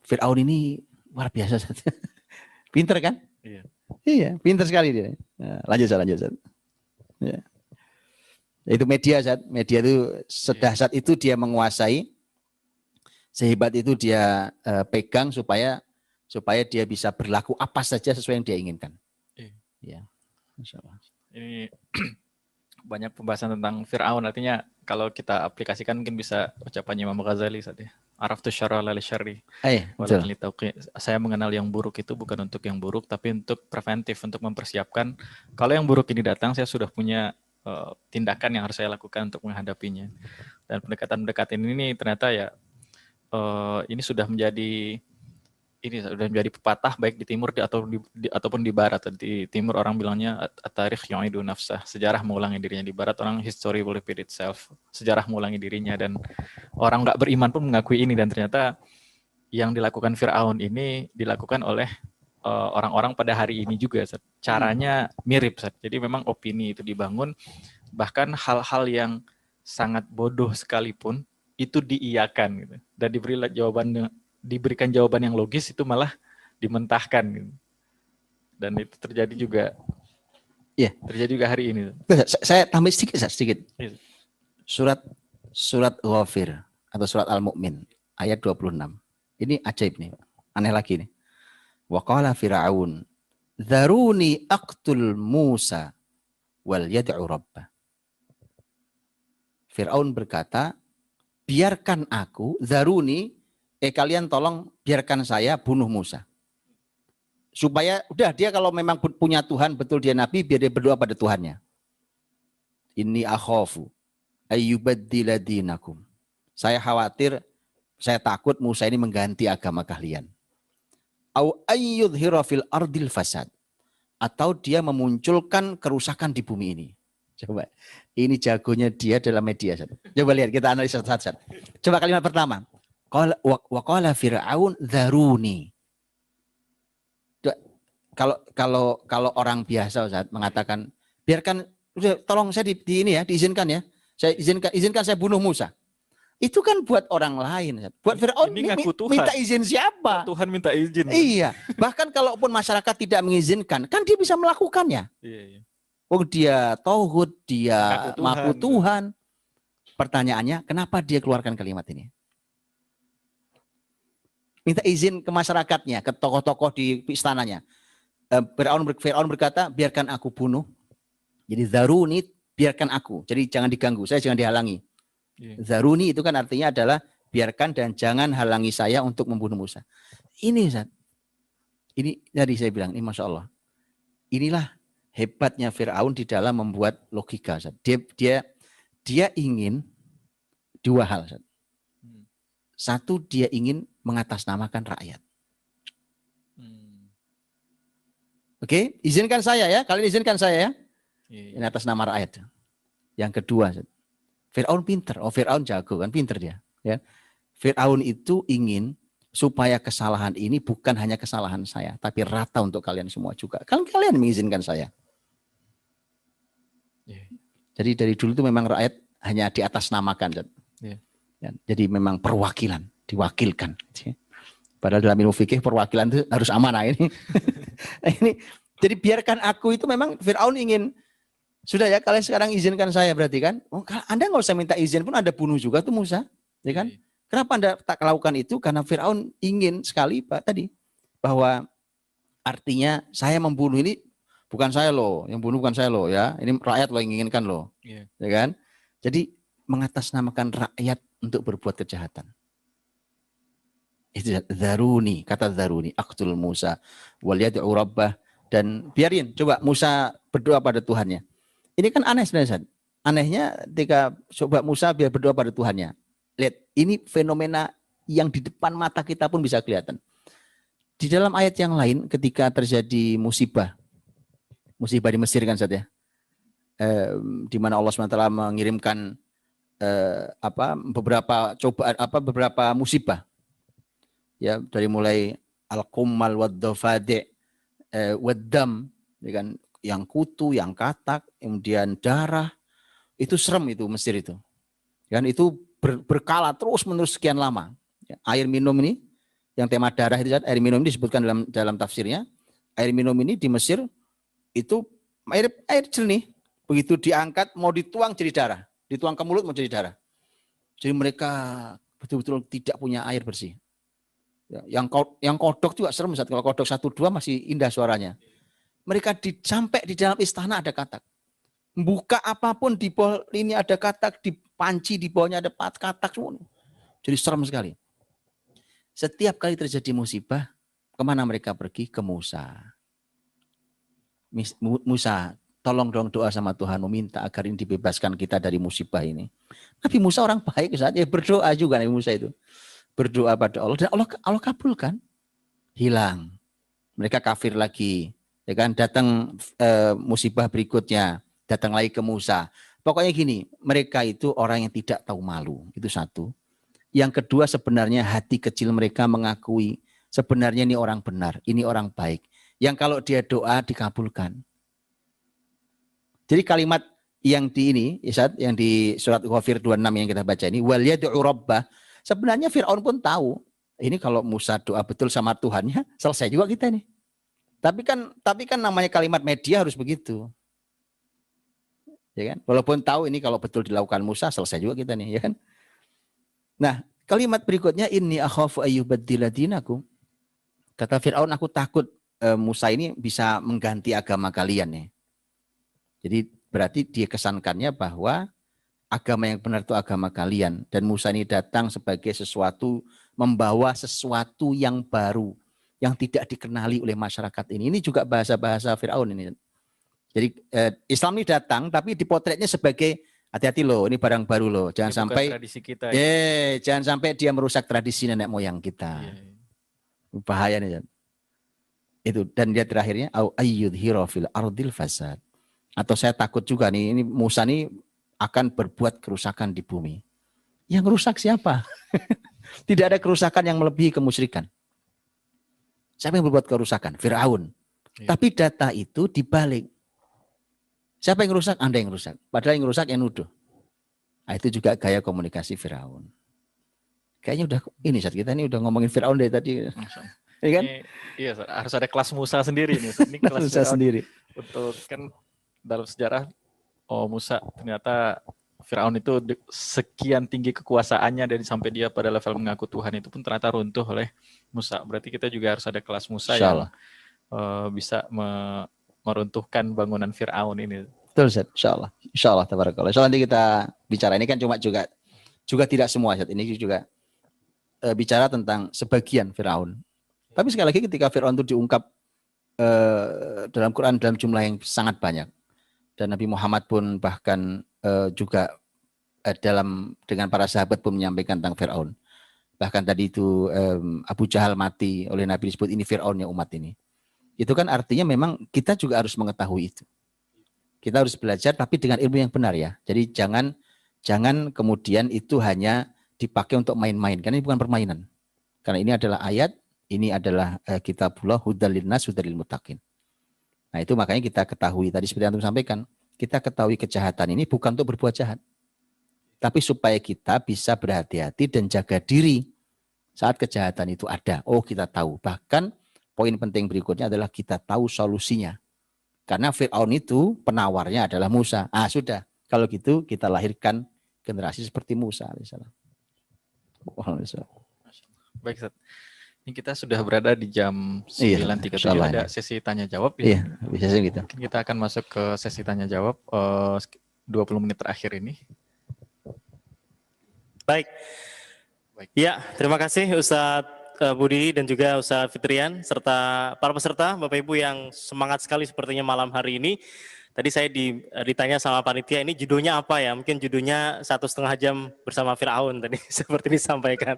Fir'aun ini luar biasa. Pinter kan? Iya. Iya, pinter sekali dia. Nah, lanjut. Ya. Itu media, Zat. Media itu sedahsyat itu dia menguasai, sehebat itu dia pegang supaya dia bisa berlaku apa saja sesuai yang dia inginkan. Ya. Masya Allah. Ini banyak pembahasan tentang Fir'aun, artinya kalau kita aplikasikan mungkin bisa ucapannya Imam Ghazali saat ya. Araftu syarra lil syarri. Saya mengenal yang buruk itu bukan untuk yang buruk, tapi untuk preventif, untuk mempersiapkan. Kalau yang buruk ini datang, saya sudah punya tindakan yang harus saya lakukan untuk menghadapinya. Dan pendekatan ini ternyata ya ini sudah menjadi ini sudah menjadi pepatah baik di timur ataupun di barat. Di timur orang bilangnya at-tarikh yu'idu nafsah, sejarah mengulangi dirinya. Di barat orang history will repeat itself, sejarah mengulangi dirinya, dan orang nggak beriman pun mengakui ini. Dan ternyata yang dilakukan Fir'aun ini dilakukan oleh orang-orang pada hari ini juga. Caranya mirip. Jadi memang opini itu dibangun, bahkan hal-hal yang sangat bodoh sekalipun itu diiyakan gitu. Dan diberikan jawaban yang logis itu malah dimentahkan gitu. Dan itu terjadi juga. Iya, terjadi juga hari ini. Saya tambah sedikit. Iya. Surat Ghafir atau surat Al-Mu'min ayat 26. Ini ajaib nih, aneh lagi nih. Wa qala Fir'aun, "Dzaruni aqtul Musa wal yad'u rabbah." Fir'aun berkata, biarkan aku, dzaruni, kalian tolong biarkan saya bunuh Musa. Supaya udah dia kalau memang punya Tuhan, betul dia nabi, biar dia berdoa pada Tuhannya. Inni akhafu ayyubaddila dinakum. Saya khawatir, saya takut Musa ini mengganti agama kalian. Au ayyudhira fil ardil fasad. Atau dia memunculkan kerusakan di bumi ini. Coba, ini jagonya dia dalam media. Coba lihat, kita analisa satu-satu. Coba kalimat pertama. Wa qala Fir'aun dzaruni. Kalau orang biasa Ustaz mengatakan, biarkan, udah tolong saya di ini ya, diizinkan ya. Saya izinkan saya bunuh Musa. Itu kan buat orang lain. Buat Fir'aun minta izin siapa? Tuhan minta izin. Iya. Bahkan kalaupun masyarakat tidak mengizinkan, kan dia bisa melakukannya. Iya. Oh, dia tauhid, dia ngaku Tuhan. Pertanyaannya, kenapa dia keluarkan kalimat ini? Minta izin ke masyarakatnya, ke tokoh-tokoh di istananya. Fir'aun berkata, biarkan aku bunuh. Jadi zaruni, biarkan aku. Jadi jangan diganggu, saya jangan dihalangi. Zaruni itu kan artinya adalah biarkan dan jangan halangi saya untuk membunuh Musa. Ini Ustaz. Ini tadi saya bilang, ini Masya Allah. Inilah hebatnya Fir'aun di dalam membuat logika. Ustaz. Dia ingin dua hal. Ustaz. Satu, dia ingin mengatasnamakan rakyat. Oke, izinkan saya ya. Kalian izinkan saya ya. Ini atas nama rakyat. Yang kedua, Ustaz. Fir'aun pinter. Oh, Fir'aun jago kan, pinter dia. Ya. Fir'aun itu ingin supaya kesalahan ini bukan hanya kesalahan saya, tapi rata untuk kalian semua juga. Kan kalian mengizinkan saya. Jadi dari dulu itu memang rakyat hanya di atas namakan. Jadi memang perwakilan, diwakilkan. Padahal dalam ilmu fikih perwakilan itu harus amanah ini. Jadi biarkan aku itu memang Fir'aun ingin. Sudah ya, kalian sekarang izinkan saya berarti kan. Oh, Anda nggak usah minta izin pun Anda bunuh juga tuh Musa. Ya kan? Kenapa Anda tak lakukan itu? Karena Fir'aun ingin sekali Pak tadi. Bahwa artinya saya membunuh ini bukan saya loh. Yang bunuh bukan saya loh ya. Ini rakyat loh yang inginkan loh. Ya kan? Jadi mengatasnamakan rakyat untuk berbuat kejahatan. Itu dzaruni, kata dzaruni. Aqtul Musa wal yad'u rabbah. Dan biarin, coba Musa berdoa pada Tuhannya. Ini kan aneh sebenarnya. Anehnya ketika coba Musa biar berdoa pada Tuhannya. Lihat, ini fenomena yang di depan mata kita pun bisa kelihatan. Di dalam ayat yang lain ketika terjadi musibah di Mesir kan Ustaz ya. Di mana Allah SWT mengirimkan beberapa musibah. Ya, dari mulai al-qummal wad-dafadi' wad-dam, ya kan, yang kutu, yang katak, kemudian darah, itu serem itu Mesir itu. Dan itu berkala terus-menerus sekian lama. Ya, air minum ini, yang tema darah itu, air minum ini disebutkan dalam tafsirnya. Air minum ini di Mesir itu air jernih. Begitu diangkat mau dituang jadi darah, dituang ke mulut mau jadi darah. Jadi mereka betul-betul tidak punya air bersih. Ya, yang kodok juga serem, kalau kodok 1-2 masih indah suaranya. Mereka sampai di dalam istana ada katak. Buka apapun di bawah ini ada katak, di panci di bawahnya ada katak semua. Jadi serem sekali. Setiap kali terjadi musibah, kemana mereka pergi? Ke Musa. Musa, tolong dong doa sama Tuhan, meminta agar ini dibebaskan kita dari musibah ini. Nabi Musa orang baik saat berdoa juga Nabi Musa itu. Berdoa pada Allah dan Allah kabulkan. hilang. Mereka kafir lagi. Ya kan, datang musibah berikutnya, datang lagi ke Musa. Pokoknya gini, mereka itu orang yang tidak tahu malu, itu satu. Yang kedua, sebenarnya hati kecil mereka mengakui sebenarnya ini orang benar, ini orang baik. Yang kalau dia doa dikabulkan. Jadi kalimat yang di ini, yang di surat Ghafir 26 yang kita baca ini, wal yad'u rabbah, sebenarnya Fir'aun pun tahu, ini kalau Musa doa betul sama Tuhannya, selesai juga kita nih. Tapi kan namanya kalimat media harus begitu. Ya kan? Walaupun tahu ini kalau betul dilakukan Musa, selesai juga kita nih, ya kan? Nah, kalimat berikutnya, inni akhafu ayyubaddila dinakum. Kata Fir'aun, aku takut Musa ini bisa mengganti agama kalian nih. Jadi berarti dia kesankannya bahwa agama yang benar itu agama kalian. Dan Musa ini datang sebagai sesuatu, membawa sesuatu yang baru, yang tidak dikenali oleh masyarakat ini. Ini juga bahasa-bahasa Fir'aun ini. Jadi Islam ini datang, tapi dipotretnya sebagai hati-hati loh, ini barang baru loh. Jangan Ini sampai tradisi kita. Ya. jangan sampai dia merusak tradisi nenek moyang kita. Iya. Bahaya nih. Itu, dan dia terakhirnya au ayyudhira fil ardil fasad. Atau saya takut juga nih, ini Musa nih akan berbuat kerusakan di bumi. Yang rusak siapa? Tidak ada kerusakan yang melebihi kemusyrikan. Siapa yang berbuat kerusakan? Fir'aun. Iya. Tapi data itu dibalik. Siapa yang rusak? Anda yang rusak. Padahal yang rusak yang nuduh. Nah, itu juga gaya komunikasi Fir'aun. Kayaknya udah ini saat kita ini udah ngomongin Fir'aun dari tadi. Ya kan? Iya, harus ada kelas Musa sendiri nih. Ini kelas Musa sendiri. Untuk kan dalam sejarah, Musa ternyata Firaun itu sekian tinggi kekuasaannya dan sampai dia pada level mengaku Tuhan itu pun ternyata runtuh oleh Musa. Berarti kita juga harus ada kelas Musa yang bisa meruntuhkan bangunan Firaun ini. Betul, Ustaz. Insya Allah, tabarakallah. Insya Allah nanti kita bicara. Ini kan juga tidak semua, Ustaz. Ini juga bicara tentang sebagian Firaun. Tapi sekali lagi ketika Firaun itu diungkap dalam Quran dalam jumlah yang sangat banyak. Dan Nabi Muhammad pun bahkan juga dengan para sahabat pun menyampaikan tentang Fir'aun. Bahkan tadi itu Abu Jahal mati oleh Nabi disebut ini Fir'aunnya umat ini. Itu kan artinya memang kita juga harus mengetahui itu. Kita harus belajar tapi dengan ilmu yang benar ya. Jadi jangan kemudian itu hanya dipakai untuk main-main. Karena ini bukan permainan. Karena ini adalah ayat, ini adalah kitabullah hudal linnas hudal lil muttaqin. Nah itu makanya kita ketahui, tadi seperti yang Antum sampaikan, kita ketahui kejahatan ini bukan untuk berbuat jahat. Tapi supaya kita bisa berhati-hati dan jaga diri saat kejahatan itu ada. Oh kita tahu. Bahkan poin penting berikutnya adalah kita tahu solusinya. Karena Fir'aun itu penawarnya adalah Musa. Sudah. Kalau gitu kita lahirkan generasi seperti Musa alaihissalam. Baik, Ustaz. Ini kita sudah berada di jam 9.37, ada sesi tanya jawab. Iya, bisa sih gitu. Mungkin kita akan masuk ke sesi tanya jawab 20 menit terakhir ini. Baik. Ya, terima kasih Ustadz Budi dan juga Ustadz Fitrian serta para peserta, Bapak Ibu yang semangat sekali sepertinya malam hari ini. Tadi saya ditanya sama panitia, ini judulnya apa ya? Mungkin judulnya 1,5 jam bersama Fir'aun tadi seperti disampaikan.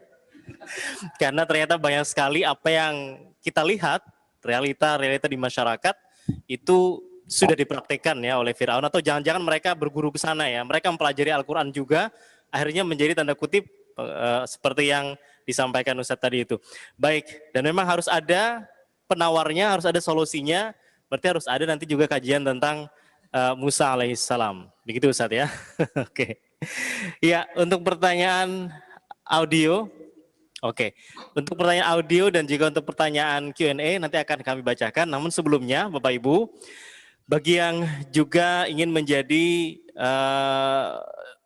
Karena ternyata banyak sekali apa yang kita lihat, realita di masyarakat itu sudah dipraktikkan ya oleh Fir'aun, atau jangan-jangan mereka berguru ke sana ya, mereka mempelajari Al-Quran juga, akhirnya menjadi tanda kutip seperti yang disampaikan Ustadz tadi itu. Baik, dan memang harus ada penawarnya, harus ada solusinya, berarti harus ada nanti juga kajian tentang Musa alaihissalam. Begitu Ustadz ya? Oke. Ya, untuk pertanyaan audio, oke, untuk pertanyaan audio dan juga untuk pertanyaan Q&A nanti akan kami bacakan. Namun sebelumnya, Bapak Ibu, bagi yang juga ingin menjadi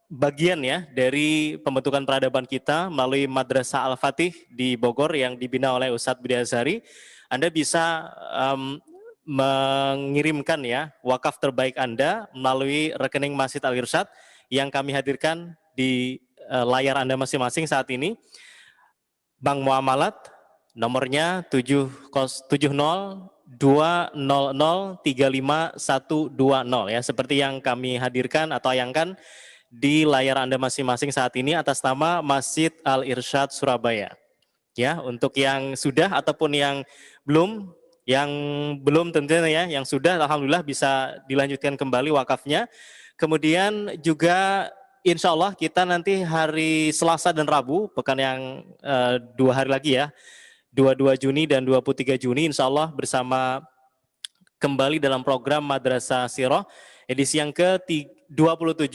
bagian ya dari pembentukan peradaban kita melalui Madrasah Al-Fatih di Bogor yang dibina oleh Ustadz Budi Azhari, Anda bisa mengirimkan ya wakaf terbaik Anda melalui rekening Masjid Al-Irsyad yang kami hadirkan di layar Anda masing-masing saat ini. Bank Muamalat nomornya 7020035120 ya, seperti yang kami hadirkan atau tayangkan di layar Anda masing-masing saat ini atas nama Masjid Al-Irsyad Surabaya. Ya, untuk yang sudah ataupun yang belum tentunya ya, yang sudah alhamdulillah bisa dilanjutkan kembali wakafnya. Kemudian juga insya Allah kita nanti hari Selasa dan Rabu, pekan yang 2 hari lagi ya, 22 Juni dan 23 Juni insya Allah bersama kembali dalam program Madrasah Siroh edisi yang ke-27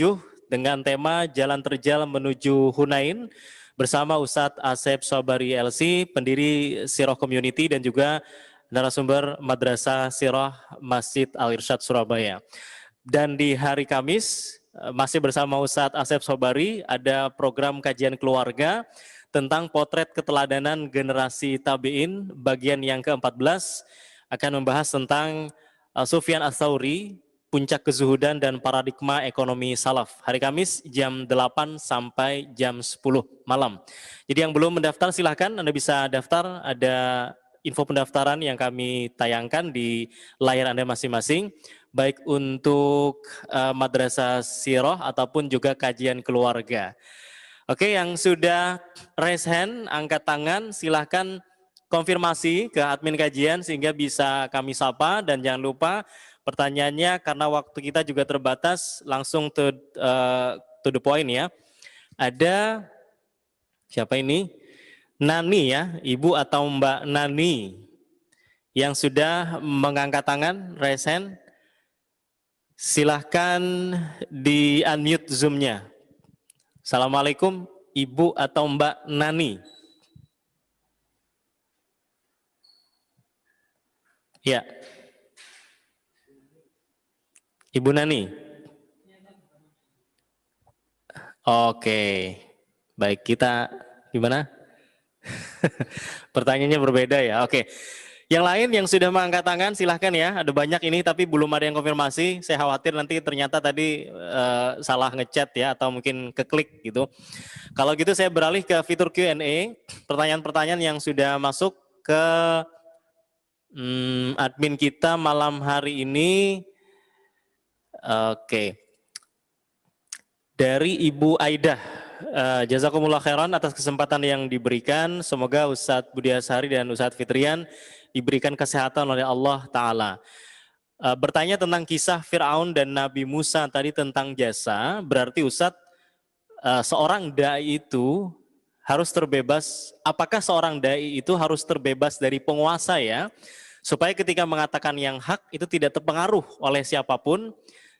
dengan tema Jalan Terjal Menuju Hunain bersama Ustadz Asep Sobari LC, pendiri Siroh Community dan juga narasumber Madrasah Siroh Masjid Al-Irsyad Surabaya. Dan di hari Kamis masih bersama Ustadz Asep Sobari ada program kajian keluarga tentang potret keteladanan generasi tabi'in bagian yang ke-14 akan membahas tentang Sufyan Ats-Tsauri, puncak kezuhudan dan paradigma ekonomi salaf. Hari Kamis jam 8 sampai jam 10 malam. Jadi yang belum mendaftar silahkan Anda bisa daftar, ada info pendaftaran yang kami tayangkan di layar Anda masing-masing, baik untuk Madrasah Siroh ataupun juga kajian keluarga. Oke, yang sudah raise hand, angkat tangan, silahkan konfirmasi ke admin kajian sehingga bisa kami sapa. Dan jangan lupa pertanyaannya karena waktu kita juga terbatas, langsung to the point ya. Ada siapa ini? Nani ya, Ibu atau Mbak Nani yang sudah mengangkat tangan, raise hand. Silahkan di unmute Zoom-nya. Assalamualaikum, Ibu atau Mbak Nani. Ya. Ibu Nani. Oke. Baik, kita gimana? Pertanyaannya berbeda ya. Oke. Yang lain yang sudah mengangkat tangan silahkan ya. Ada banyak ini tapi belum ada yang konfirmasi. Saya khawatir nanti ternyata tadi salah ngechat ya atau mungkin keklik gitu. Kalau gitu saya beralih ke fitur Q&A. Pertanyaan-pertanyaan yang sudah masuk ke admin kita malam hari ini. Oke. Dari Ibu Aidah. Jazakumullah khairan atas kesempatan yang diberikan. Semoga Ustadz Budi Ashari dan Ustadz Fitrian diberikan kesehatan oleh Allah Ta'ala. Bertanya tentang kisah Fir'aun dan Nabi Musa tadi tentang jasa, berarti Ustadz seorang da'i itu harus terbebas, apakah seorang da'i itu harus terbebas dari penguasa ya, supaya ketika mengatakan yang hak itu tidak terpengaruh oleh siapapun.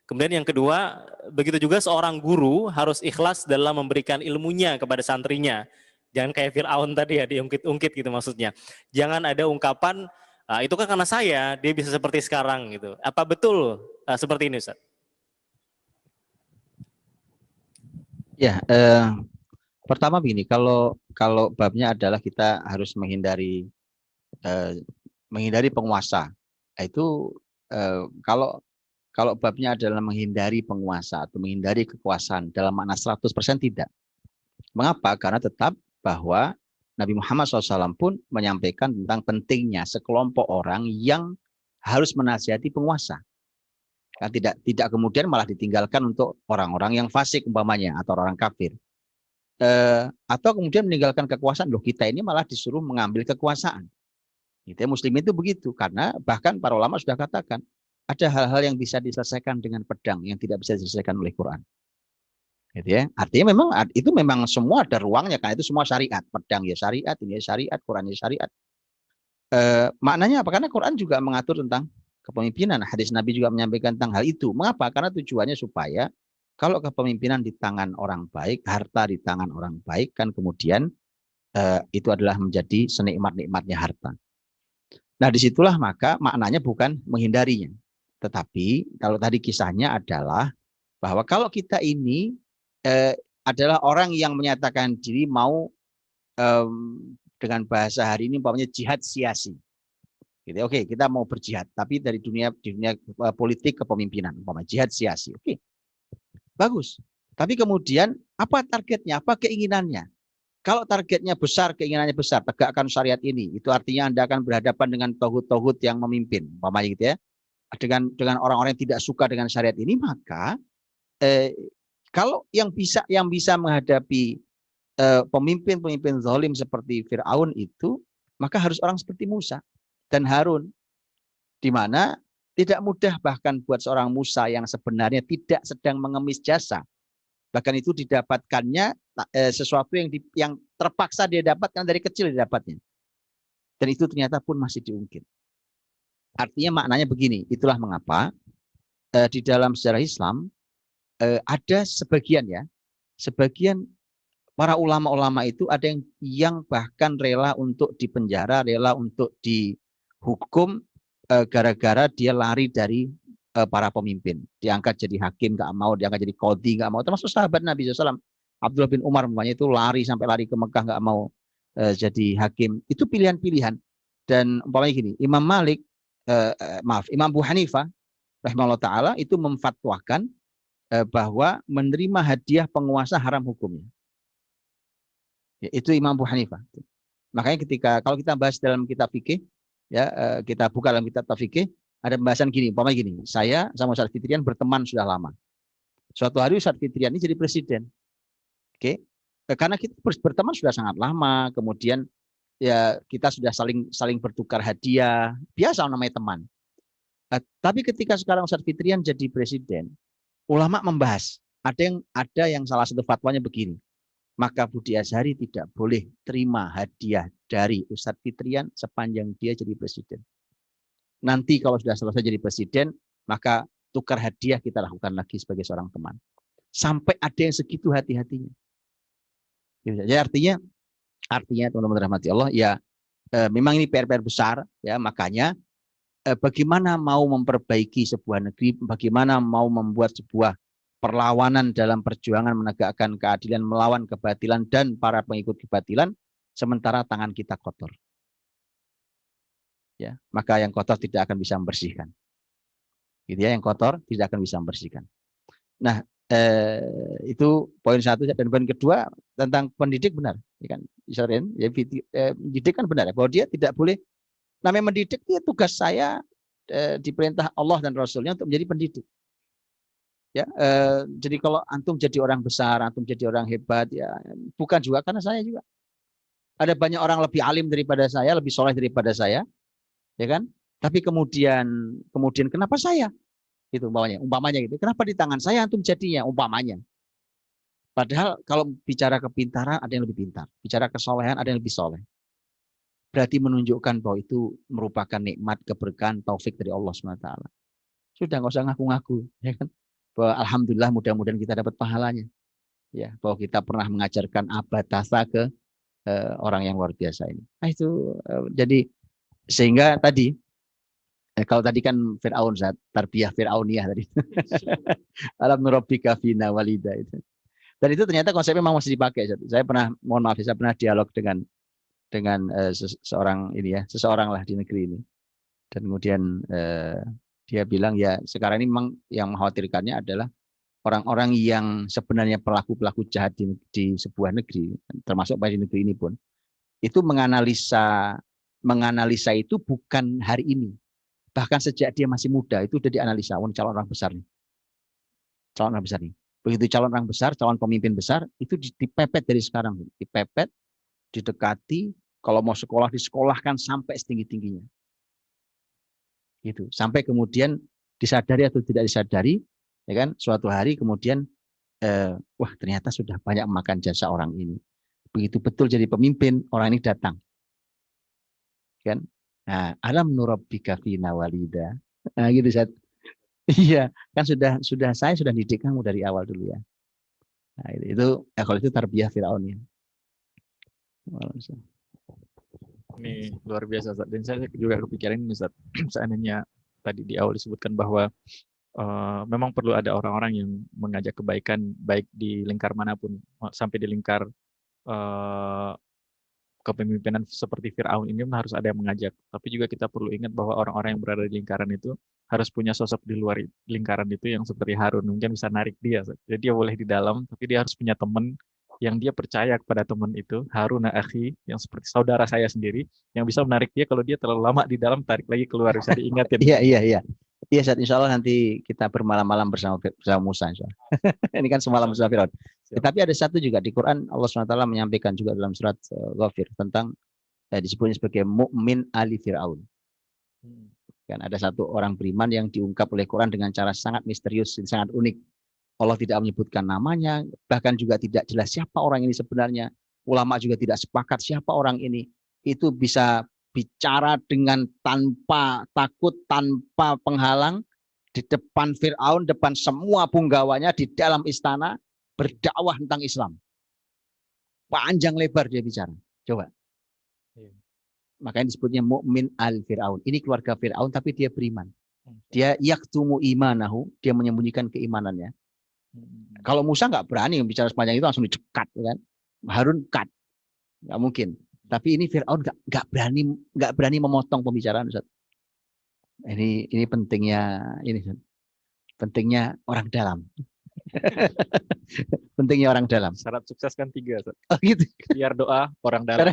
Kemudian yang kedua, begitu juga seorang guru harus ikhlas dalam memberikan ilmunya kepada santrinya. Jangan kayak Fir'aun tadi ya, diungkit-ungkit gitu maksudnya. Jangan ada ungkapan, itu kan karena saya, dia bisa seperti sekarang gitu. Apa betul seperti ini Ustaz? Ya, pertama begini, kalau babnya adalah kita harus menghindari penguasa. Itu kalau babnya adalah menghindari penguasa atau menghindari kekuasaan dalam makna 100% tidak. Mengapa? Karena tetap bahwa Nabi Muhammad SAW pun menyampaikan tentang pentingnya sekelompok orang yang harus menasihati penguasa. Kan tidak kemudian malah ditinggalkan untuk orang-orang yang fasik umpamanya atau orang kafir. Atau kemudian meninggalkan kekuasaan. Loh, kita ini malah disuruh mengambil kekuasaan. Gitu, Muslim itu begitu. Karena bahkan para ulama sudah katakan, ada hal-hal yang bisa diselesaikan dengan pedang yang tidak bisa diselesaikan oleh Quran. Gitu ya. Artinya memang itu memang semua ada ruangnya, karena itu semua syariat. Pedang ya syariat, ini ya syariat, Quran ya syariat. Maknanya apa? Karena Quran juga mengatur tentang kepemimpinan. Hadis Nabi juga menyampaikan tentang hal itu. Mengapa? Karena tujuannya supaya kalau kepemimpinan di tangan orang baik, harta di tangan orang baik, kan kemudian itu adalah menjadi senikmat-nikmatnya harta. Nah disitulah maka maknanya bukan menghindarinya. Tetapi kalau tadi kisahnya adalah bahwa kalau kita ini adalah orang yang menyatakan diri mau dengan bahasa hari ini umpamanya jihad siasi. Gitu. Oke, kita mau berjihad, tapi dari dunia politik kepemimpinan, umpamanya jihad siasi. Oke, bagus. Tapi kemudian apa targetnya, apa keinginannya? Kalau targetnya besar, keinginannya besar, tegakkan syariat ini, itu artinya Anda akan berhadapan dengan tauhid-tauhid yang memimpin, umpamanya gitu ya. Dengan orang-orang yang tidak suka dengan syariat ini, maka kalau yang bisa menghadapi pemimpin-pemimpin zalim seperti Fir'aun itu, maka harus orang seperti Musa dan Harun, di mana tidak mudah bahkan buat seorang Musa yang sebenarnya tidak sedang mengemis jasa, bahkan itu didapatkannya sesuatu yang terpaksa dia dapatkan dari kecil didapatnya, dan itu ternyata pun masih diungkit. Artinya maknanya begini, itulah mengapa di dalam sejarah Islam ada sebagian para ulama-ulama itu ada yang bahkan rela untuk dipenjara, rela untuk dihukum gara-gara dia lari dari para pemimpin. Diangkat jadi hakim nggak mau, diangkat jadi qadhi nggak mau. Termasuk sahabat Nabi SAW, Abdullah bin Umar itu lari sampai lari ke Mekah nggak mau jadi hakim. Itu pilihan-pilihan. Dan umpamanya gini, Imam Abu Hanifah rahimahullah ta'ala itu memfatwakan bahwa menerima hadiah penguasa haram hukumnya. Ya, itu Imam Abu Hanifah. Makanya kalau kita bahas dalam kitab fikih, ya kita buka dalam kitab fikih, ada pembahasan gini, umpamanya gini, saya sama Ustaz Fitrian berteman sudah lama. Suatu hari Ustaz Fitrian ini jadi presiden. Oke. Karena kita berteman sudah sangat lama, kemudian ya kita sudah saling bertukar hadiah, biasa namanya teman. Tapi ketika sekarang Ustaz Fitrian jadi presiden, ulama membahas, ada yang salah satu fatwanya begini, maka Budi Azhari tidak boleh terima hadiah dari Ustaz Fitrian sepanjang dia jadi presiden. Nanti kalau sudah selesai jadi presiden, maka tukar hadiah kita lakukan lagi sebagai seorang teman. Sampai ada yang segitu hati-hatinya. Jadi artinya teman-teman rahmati Allah, ya memang ini PR-PR besar, ya makanya bagaimana mau memperbaiki sebuah negeri, bagaimana mau membuat sebuah perlawanan dalam perjuangan menegakkan keadilan, melawan kebatilan dan para pengikut kebatilan, sementara tangan kita kotor. Ya, maka yang kotor tidak akan bisa membersihkan. Gitu ya, yang kotor tidak akan bisa membersihkan. Nah, itu poin satu, dan poin kedua tentang pendidik benar, ya kan, pendidik kan benar ya, bahwa dia tidak boleh, namanya mendidik itu tugas saya diperintah Allah dan Rasulnya untuk menjadi pendidik. Ya, jadi kalau antum jadi orang besar, antum jadi orang hebat, ya bukan juga karena saya juga. Ada banyak orang lebih alim daripada saya, lebih soleh daripada saya, ya kan? Tapi kemudian kenapa saya? Itu umpamanya gitu. Kenapa di tangan saya antum jadinya umpamanya? Padahal kalau bicara kepintaran ada yang lebih pintar, bicara kesolehan ada yang lebih soleh. Berarti menunjukkan bahwa itu merupakan nikmat, keberkahan, taufik dari Allah SWT. Sudah nggak usah ngaku-ngaku, ya kan? Bahwa alhamdulillah mudah-mudahan kita dapat pahalanya. Ya, bahwa kita pernah mengajarkan abatasa ke orang yang luar biasa ini. Nah itu jadi sehingga tadi kalau tadi kan Fir'aun, tarbiyah Fir'auniyah tadi. Alam nurabbika fina walida itu. Dan itu ternyata konsepnya memang masih dipakai. Saya pernah, mohon maaf, saya pernah dialog dengan seseorang lah di negeri ini. Dan kemudian dia bilang ya sekarang ini memang yang mengkhawatirkannya adalah orang-orang yang sebenarnya pelaku-pelaku jahat di sebuah negeri, termasuk di negeri ini pun, itu menganalisa itu bukan hari ini. Bahkan sejak dia masih muda itu sudah dianalisa, calon orang besar nih. Calon orang besar nih. Begitu calon orang besar, calon pemimpin besar, itu dipepet dari sekarang. Dipepet, didekati, kalau mau sekolah disekolahkan sampai setinggi-tingginya. Gitu. Sampai kemudian disadari atau tidak disadari, ya kan? Suatu hari kemudian wah ternyata sudah banyak memakan jasa orang ini. Begitu betul jadi pemimpin, orang ini datang. Kan? Nah, alam nurabbika fina walida. Nah, gitu Ustaz. Iya, kan saya sudah didik kamu dari awal dulu ya. Nah, itu kalau itu tarbiyah Firaun ya. Ini luar biasa, Ustaz. Dan saya juga kepikiran ini, Ustaz. Seandainya tadi di awal disebutkan bahwa memang perlu ada orang-orang yang mengajak kebaikan, baik di lingkar manapun, sampai di lingkar kepemimpinan seperti Fir'aun ini harus ada yang mengajak. Tapi juga kita perlu ingat bahwa orang-orang yang berada di lingkaran itu harus punya sosok di luar lingkaran itu yang seperti Harun, mungkin bisa narik dia. Jadi dia boleh di dalam, tapi dia harus punya teman yang dia percaya kepada teman itu, Harun akhi, yang seperti saudara saya sendiri, yang bisa menarik dia kalau dia terlalu lama di dalam, tarik lagi keluar, bisa diingatin. Iya. Iya, Ustaz, insya Allah nanti kita bermalam-malam bersama Musa. Insya Allah. Ini kan semalam bersama Firaun. Tetapi ada satu juga di Quran, Allah SWT menyampaikan juga dalam surat Ghafir tentang disebutnya sebagai mukmin ali Firaun. Kan ada satu orang beriman yang diungkap oleh Quran dengan cara sangat misterius, sangat unik. Allah tidak menyebutkan namanya, bahkan juga tidak jelas siapa orang ini sebenarnya. Ulama juga tidak sepakat siapa orang ini. Itu bisa bicara dengan tanpa takut, tanpa penghalang, di depan Fir'aun, depan semua punggawanya, di dalam istana, berdakwah tentang Islam. Panjang lebar dia bicara. Coba. Makanya disebutnya mukmin al-Fir'aun. Ini keluarga Fir'aun tapi dia beriman. Dia yaktumu imanahu, dia menyembunyikan keimanannya. Kalau Musa nggak berani bicara sepanjang itu, langsung dicekat, kan? Harun cut, nggak mungkin. Tapi ini Fir'aun nggak berani memotong pembicaraan, Ustaz. Ini pentingnya pentingnya orang dalam. Pentingnya orang dalam. Syarat sukses kan 3. Oh gitu. Biar doa orang dalam.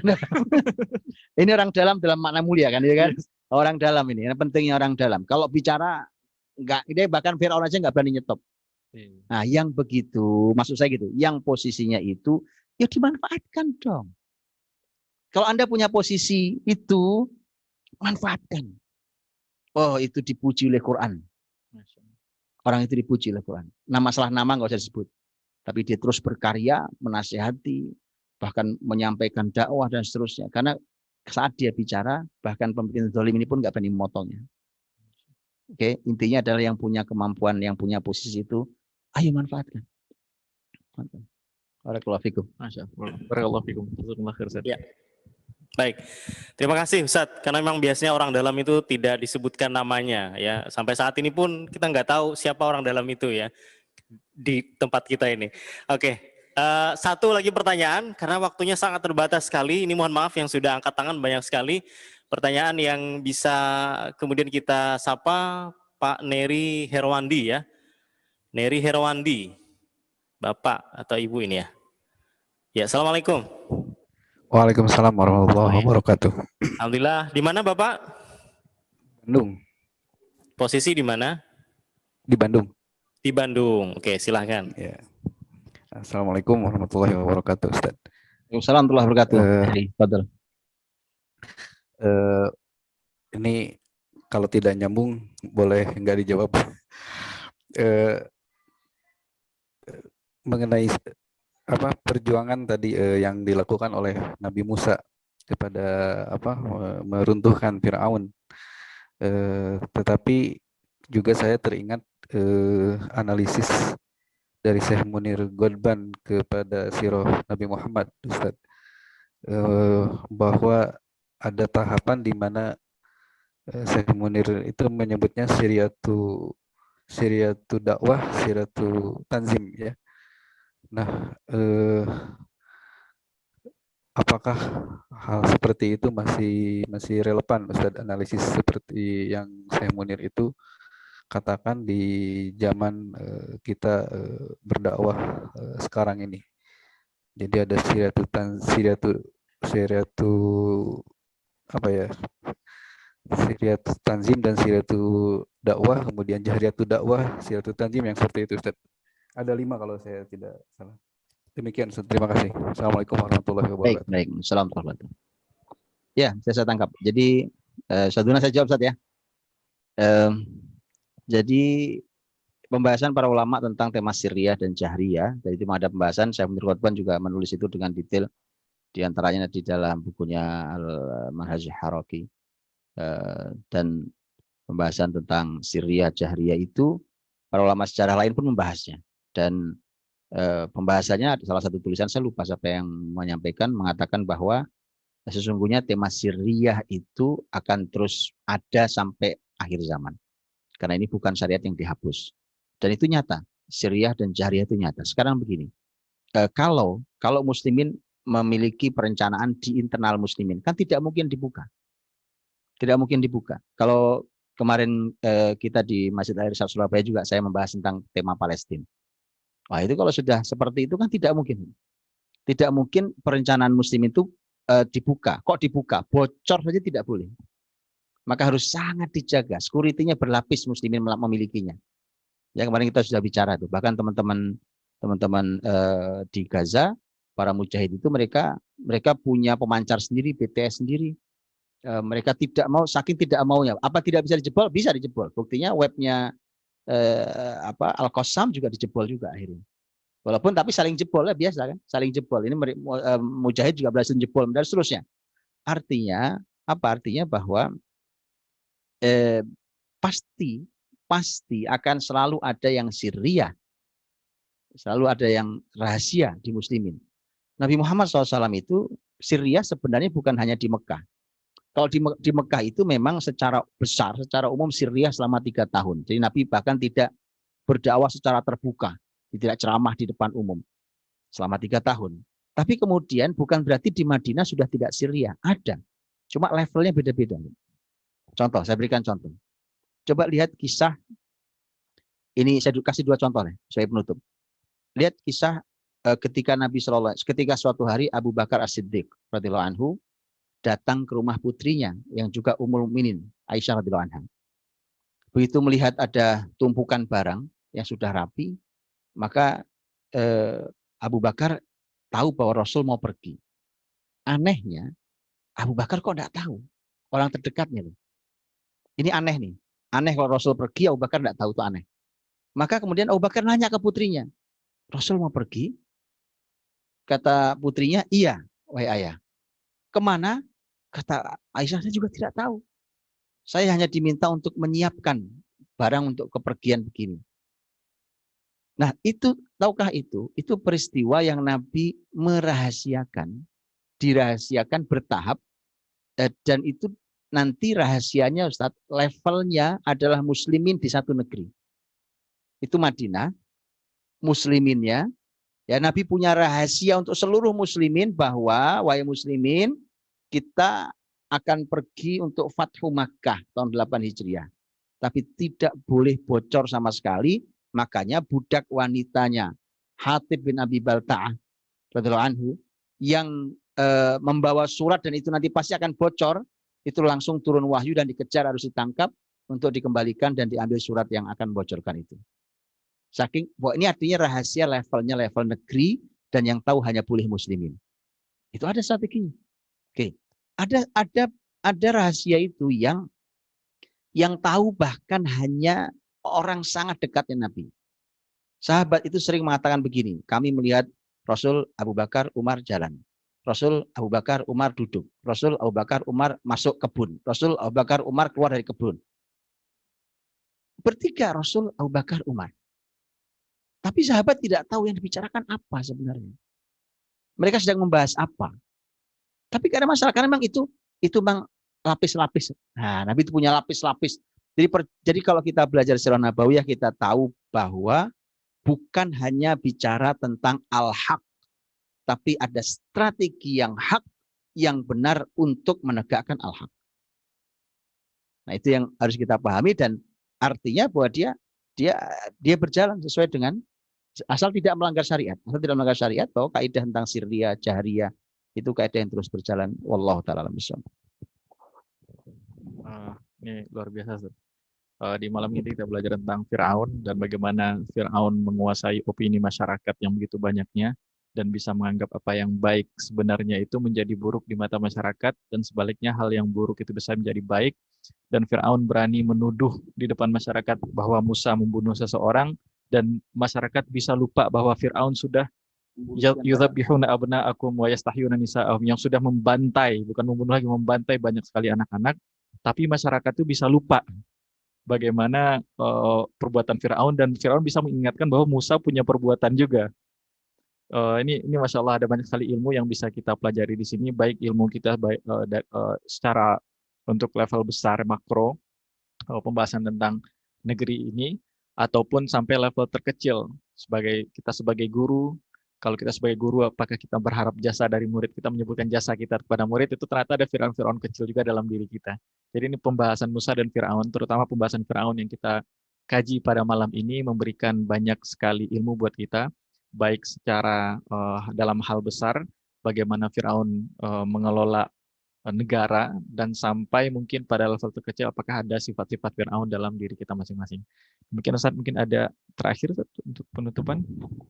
Ini orang dalam makna mulia kan, ya kan? Orang dalam ini. Pentingnya orang dalam. Kalau bicara dia bahkan Fir'aun aja nggak berani nyetop. Nah, yang begitu, maksud saya gitu, yang posisinya itu ya dimanfaatkan dong. Kalau Anda punya posisi itu, manfaatkan. Oh, itu dipuji oleh Quran. Orang itu dipuji oleh Quran. Masalah nama nggak usah disebut. Tapi dia terus berkarya, menasihati, bahkan menyampaikan dakwah dan seterusnya. Karena saat dia bicara, bahkan pemimpin zalim ini pun nggak berani memotongnya. Oke, intinya adalah yang punya kemampuan, yang punya posisi itu, ayo manfaatkan. Barakallahu fikum. Barakallahu fikum. Ya. Baik, terima kasih Ustadz. Karena memang biasanya orang dalam itu tidak disebutkan namanya, ya. Sampai saat ini pun kita nggak tahu siapa orang dalam itu, ya, di tempat kita ini. Oke, satu lagi pertanyaan karena waktunya sangat terbatas sekali. Ini mohon maaf yang sudah angkat tangan banyak sekali. Pertanyaan yang bisa kemudian kita sapa Pak Neri Herwandi, ya. Neri Herwandi, Bapak atau Ibu ini, ya. Ya, Assalamualaikum. Waalaikumsalam warahmatullahi wabarakatuh. Alhamdulillah. Di mana Bapak? Bandung. Posisi di mana? Di Bandung. Di Bandung. Oke, silahkan. Ya. Assalamualaikum warahmatullahi wabarakatuh, Ustaz. Waalaikumsalam warahmatullahi wabarakatuh. Fadal. Ini kalau tidak nyambung boleh nggak dijawab. Mengenai perjuangan tadi yang dilakukan oleh Nabi Musa kepada meruntuhkan Firaun. Tetapi juga saya teringat analisis dari Syekh Munir Godban kepada sirah Nabi Muhammad, Ustaz, bahwa ada tahapan di mana Syekh Munir itu menyebutnya siriyatu dakwah, siriyatu tanzim, ya. Nah, apakah hal seperti itu masih relevan, Ustadz, analisis seperti yang Syekh Munir itu katakan di zaman kita berdakwah sekarang ini? Jadi ada siriyatu tanzim dan siriyatu dakwah, kemudian jahriyatu dakwah, siriyatu tanzim, yang seperti itu, Ustadz. Ada 5 kalau saya tidak salah. Demikian, terima kasih. Assalamualaikum warahmatullahi wabarakatuh. Baik. Assalamualaikum warahmatullahi wabarakatuh. Ya, saya tangkap. Jadi, Saduna saya jawab, Ustaz, ya. Jadi, pembahasan para ulama tentang tema sirriyah dan jahriyah, dari itu ada pembahasan, saya menurut Qutban juga menulis itu dengan detail, diantaranya di dalam bukunya Al-Manhaj Haraki. Dan pembahasan tentang sirriyah, jahriyah itu, para ulama sejarah lain pun membahasnya. Dan pembahasannya salah satu tulisan saya lupa siapa yang menyampaikan, mengatakan bahwa sesungguhnya tema sirriyah itu akan terus ada sampai akhir zaman, karena ini bukan syariat yang dihapus, dan itu nyata. Sirriyah dan jahriyah itu nyata. Sekarang begini, kalau muslimin memiliki perencanaan di internal muslimin, kan tidak mungkin dibuka. Kalau kemarin kita di Masjid Al-Irsyad Surabaya juga saya membahas tentang tema Palestina. Wah, itu kalau sudah seperti itu kan tidak mungkin perencanaan muslim itu dibuka. Kok dibuka? Bocor saja tidak boleh. maka harus sangat dijaga. Security-nya berlapis, muslimin memilikinya. Ya kemarin kita sudah bicara tuh. Bahkan teman-teman di Gaza, para mujahid itu mereka punya pemancar sendiri, BTS sendiri. Mereka tidak mau, saking tidak maunya. Apa tidak bisa dijebol? Bisa dijebol. Buktinya webnya Al-Qassam juga dijebol juga akhirnya. Walaupun tapi saling jebol ya biasa kan, saling jebol. Ini mujahid juga berhasil jebol dan seterusnya. Artinya apa? Artinya bahwa pasti akan selalu ada yang sirriyah, selalu ada yang rahasia di muslimin. Nabi Muhammad SAW itu sirriyah sebenarnya bukan hanya di Mekah. Kalau di Mekah itu memang secara besar, secara umum sirriyah selama 3 tahun. Jadi Nabi bahkan tidak berdakwah secara terbuka, tidak ceramah di depan umum selama 3 tahun. Tapi kemudian bukan berarti di Madinah sudah tidak sirriyah, ada. Cuma levelnya beda-beda. Contoh, saya berikan contoh. Coba lihat kisah, ini saya kasih 2 contoh nih, saya penutup. Lihat kisah ketika Nabi ketika suatu hari Abu Bakar As-Siddiq radhiyallahu anhu datang ke rumah putrinya yang juga Ummul Mukminin Aisyah radhiyallahu anha. Begitu melihat ada tumpukan barang yang sudah rapi, maka Abu Bakar tahu bahwa Rasul mau pergi. Anehnya, Abu Bakar kok enggak tahu? Orang terdekatnya loh. Ini aneh nih. Aneh kalau Rasul pergi, Abu Bakar enggak tahu, itu aneh. Maka kemudian Abu Bakar nanya ke putrinya, Rasul mau pergi? Kata putrinya, iya, wahai ayah. Kemana? Kata Aisyah, saya juga tidak tahu. Saya hanya diminta untuk menyiapkan barang untuk kepergian begini. Nah, itu tahukah itu? Itu peristiwa yang Nabi merahasiakan, dirahasiakan bertahap, dan itu nanti rahasianya Ustadz, levelnya adalah muslimin di satu negeri. Itu Madinah, musliminnya, ya Nabi punya rahasia untuk seluruh muslimin bahwa, wahai muslimin, kita akan pergi untuk Fathu Makkah tahun 8 Hijriah. Tapi tidak boleh bocor sama sekali. Makanya budak wanitanya Hatib bin Abi Balta'ah radhiyallahu anhu yang membawa surat dan itu nanti pasti akan bocor, itu langsung turun wahyu dan dikejar, harus ditangkap untuk dikembalikan dan diambil surat yang akan membocorkan itu. Saking bahwa ini artinya rahasia levelnya level negeri dan yang tahu hanya boleh muslimin. Itu ada strateginya. Oke. Ada rahasia itu yang tahu bahkan hanya orang sangat dekatnya Nabi. Sahabat itu sering mengatakan begini, kami melihat Rasul Abu Bakar Umar jalan. Rasul Abu Bakar Umar duduk. Rasul Abu Bakar Umar masuk kebun. Rasul Abu Bakar Umar keluar dari kebun. Bertiga Rasul Abu Bakar Umar. Tapi sahabat tidak tahu yang dibicarakan apa sebenarnya. Mereka sedang membahas apa. Tapi karena masalah, karena memang itu memang lapis-lapis. Nah, Nabi itu punya lapis-lapis. Jadi kalau kita belajar sirah nabawiyah, kita tahu bahwa bukan hanya bicara tentang al-haq, tapi ada strategi yang hak, yang benar untuk menegakkan al-haq. Nah, itu yang harus kita pahami dan artinya bahwa dia berjalan sesuai dengan, asal tidak melanggar syariat. Asal tidak melanggar syariat, bahwa kaidah tentang sirriyah, jahriyah, itu kaidah yang terus berjalan. Wallahu ta'ala alam bissawab. Ini luar biasa, Ustaz. Di malam ini kita belajar tentang Fir'aun dan bagaimana Fir'aun menguasai opini masyarakat yang begitu banyaknya dan bisa menganggap apa yang baik sebenarnya itu menjadi buruk di mata masyarakat, dan sebaliknya hal yang buruk itu bisa menjadi baik. Dan Fir'aun berani menuduh di depan masyarakat bahwa Musa membunuh seseorang, dan masyarakat bisa lupa bahwa Fir'aun sudah yudzabbihuna abna'akum wa yastahyuna nisa'ahum, yang sudah membantai, bukan membunuh lagi, membantai banyak sekali anak-anak. Tapi masyarakat itu bisa lupa bagaimana perbuatan Fir'aun, dan Fir'aun bisa mengingatkan bahwa Musa punya perbuatan juga. Ini Masya Allah, ada banyak sekali ilmu yang bisa kita pelajari di sini, baik ilmu kita secara untuk level besar makro, pembahasan tentang negeri ini, ataupun sampai level terkecil kita sebagai guru. Kalau kita sebagai guru, apakah kita berharap jasa dari murid, kita menyebutkan jasa kita kepada murid, itu ternyata ada Fir'aun kecil juga dalam diri kita. Jadi ini pembahasan Musa dan Fir'aun, terutama pembahasan Fir'aun yang kita kaji pada malam ini, memberikan banyak sekali ilmu buat kita, baik secara dalam hal besar, bagaimana Fir'aun mengelola negara dan sampai mungkin pada level terkecil apakah ada sifat-sifat Fir'aun dalam diri kita masing-masing. Mungkin Ustaz mungkin ada terakhir Ustaz, untuk penutupan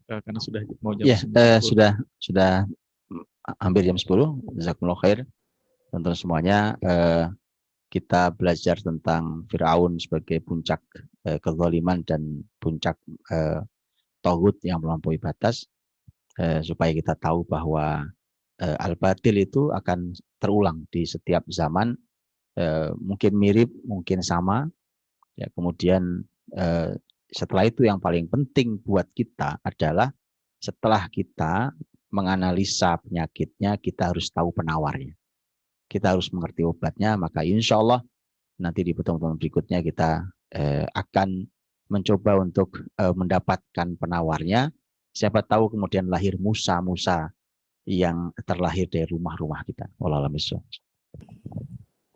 karena sudah mau jam Ya, 9. sudah hampir jam 10. Jazakumullah khair. Teman-teman semuanya, kita belajar tentang Fir'aun sebagai puncak kezaliman dan puncak tauhid yang melampaui batas, supaya kita tahu bahwa al-batil itu akan terulang di setiap zaman, mungkin mirip, mungkin sama. Ya, kemudian setelah itu yang paling penting buat kita adalah setelah kita menganalisa penyakitnya, kita harus tahu penawarnya. Kita harus mengerti obatnya, maka insya Allah nanti di pertemuan berikutnya kita akan mencoba untuk mendapatkan penawarnya. Siapa tahu kemudian lahir Musa yang terlahir dari rumah-rumah kita. Wallahu a'lam bishawab.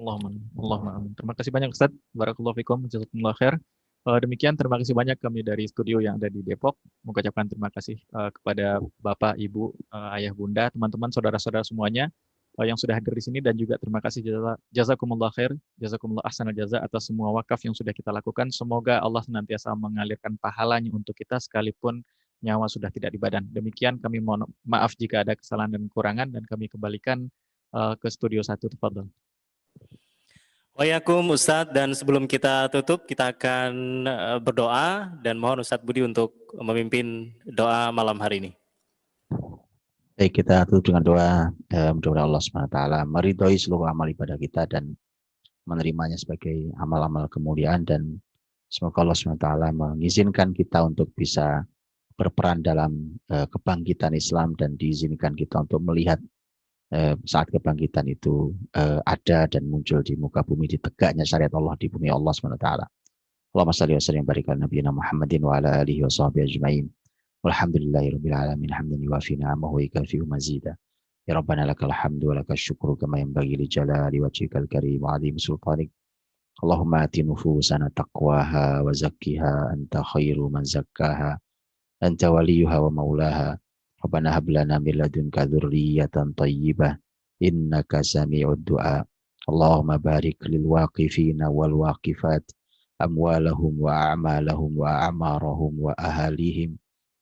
Allahumma amin. Terima kasih banyak Ustaz. Barakallahu fikum. Jazakumullah khair. Demikian terima kasih banyak kami dari studio yang ada di Depok. Mengucapkan terima kasih kepada Bapak, Ibu, Ayah, Bunda, teman-teman, saudara-saudara semuanya yang sudah hadir di sini, dan juga terima kasih jazakumullah khair, jazakumullah ahsanal jaza atas semua wakaf yang sudah kita lakukan. Semoga Allah senantiasa mengalirkan pahalanya untuk kita sekalipun nyawa sudah tidak di badan. Demikian kami mohon maaf jika ada kesalahan dan kekurangan, dan kami kembalikan ke studio 1. Tafadhol. Waalaikumsalam Ustadz, dan sebelum kita tutup kita akan berdoa dan mohon Ustadz Budi untuk memimpin doa malam hari ini. Baik, kita tutup dengan doa. Mudah-mudahan Allah SWT meridhoi seluruh amal ibadah kita dan menerimanya sebagai amal-amal kemuliaan, dan semoga Allah SWT mengizinkan kita untuk bisa berperan dalam kebangkitan Islam, dan diizinkan kita untuk melihat saat kebangkitan itu ada dan muncul di muka bumi, ditegaknya syariat Allah di bumi Allah SWT. Allahumma salli wa sallim barik ala nabiyina Muhammadin wa ala alihi wa sahbihi ajma'in. Walhamdulillahirabbil alamin hamdan yuwafi ni'amahu wa yukafi'u mazida. Ya Rabbana lakal hamdu wa lakal syukru kama yanbaghi li jalali wajhikal karim wa 'azimi sultanik. Allahumma ati nufusana taqwaha wa zakkiha anta khairu man zakkaha anta waliyuha wa maulaha. Rabbana hab lana min ladunka dzurriyyatan thayyibah innaka sami'ud du'a. Allahumma barik lil waqifina wal waqifat amwalahum wa a'malahum wa a'marahum wa ahalihim.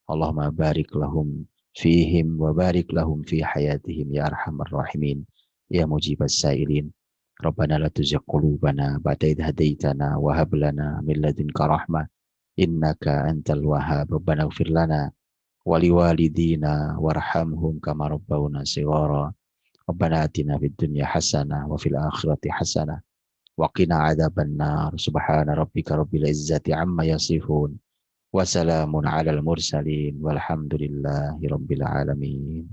Allahumma barik lahum fihim wa barik lahum fi hayatihim ya arhamar rahimin ya mujibas sailin. Rabbana la tuzigh qulubana ba'da idh hadaitana wa hab lana min ladunka rahmah innaka antal wahhab. Rabbana ighfir lana wa liwalidina warhamhum kama rabbawna shighara. Rabbana atina fid dunya hasanah wa fil akhirati hasanah wa qina adzabannar. Subhana rabbika rabbil izzati amma yasifun. Wassalamun alal mursalin walhamdulillahi rabbil alamin.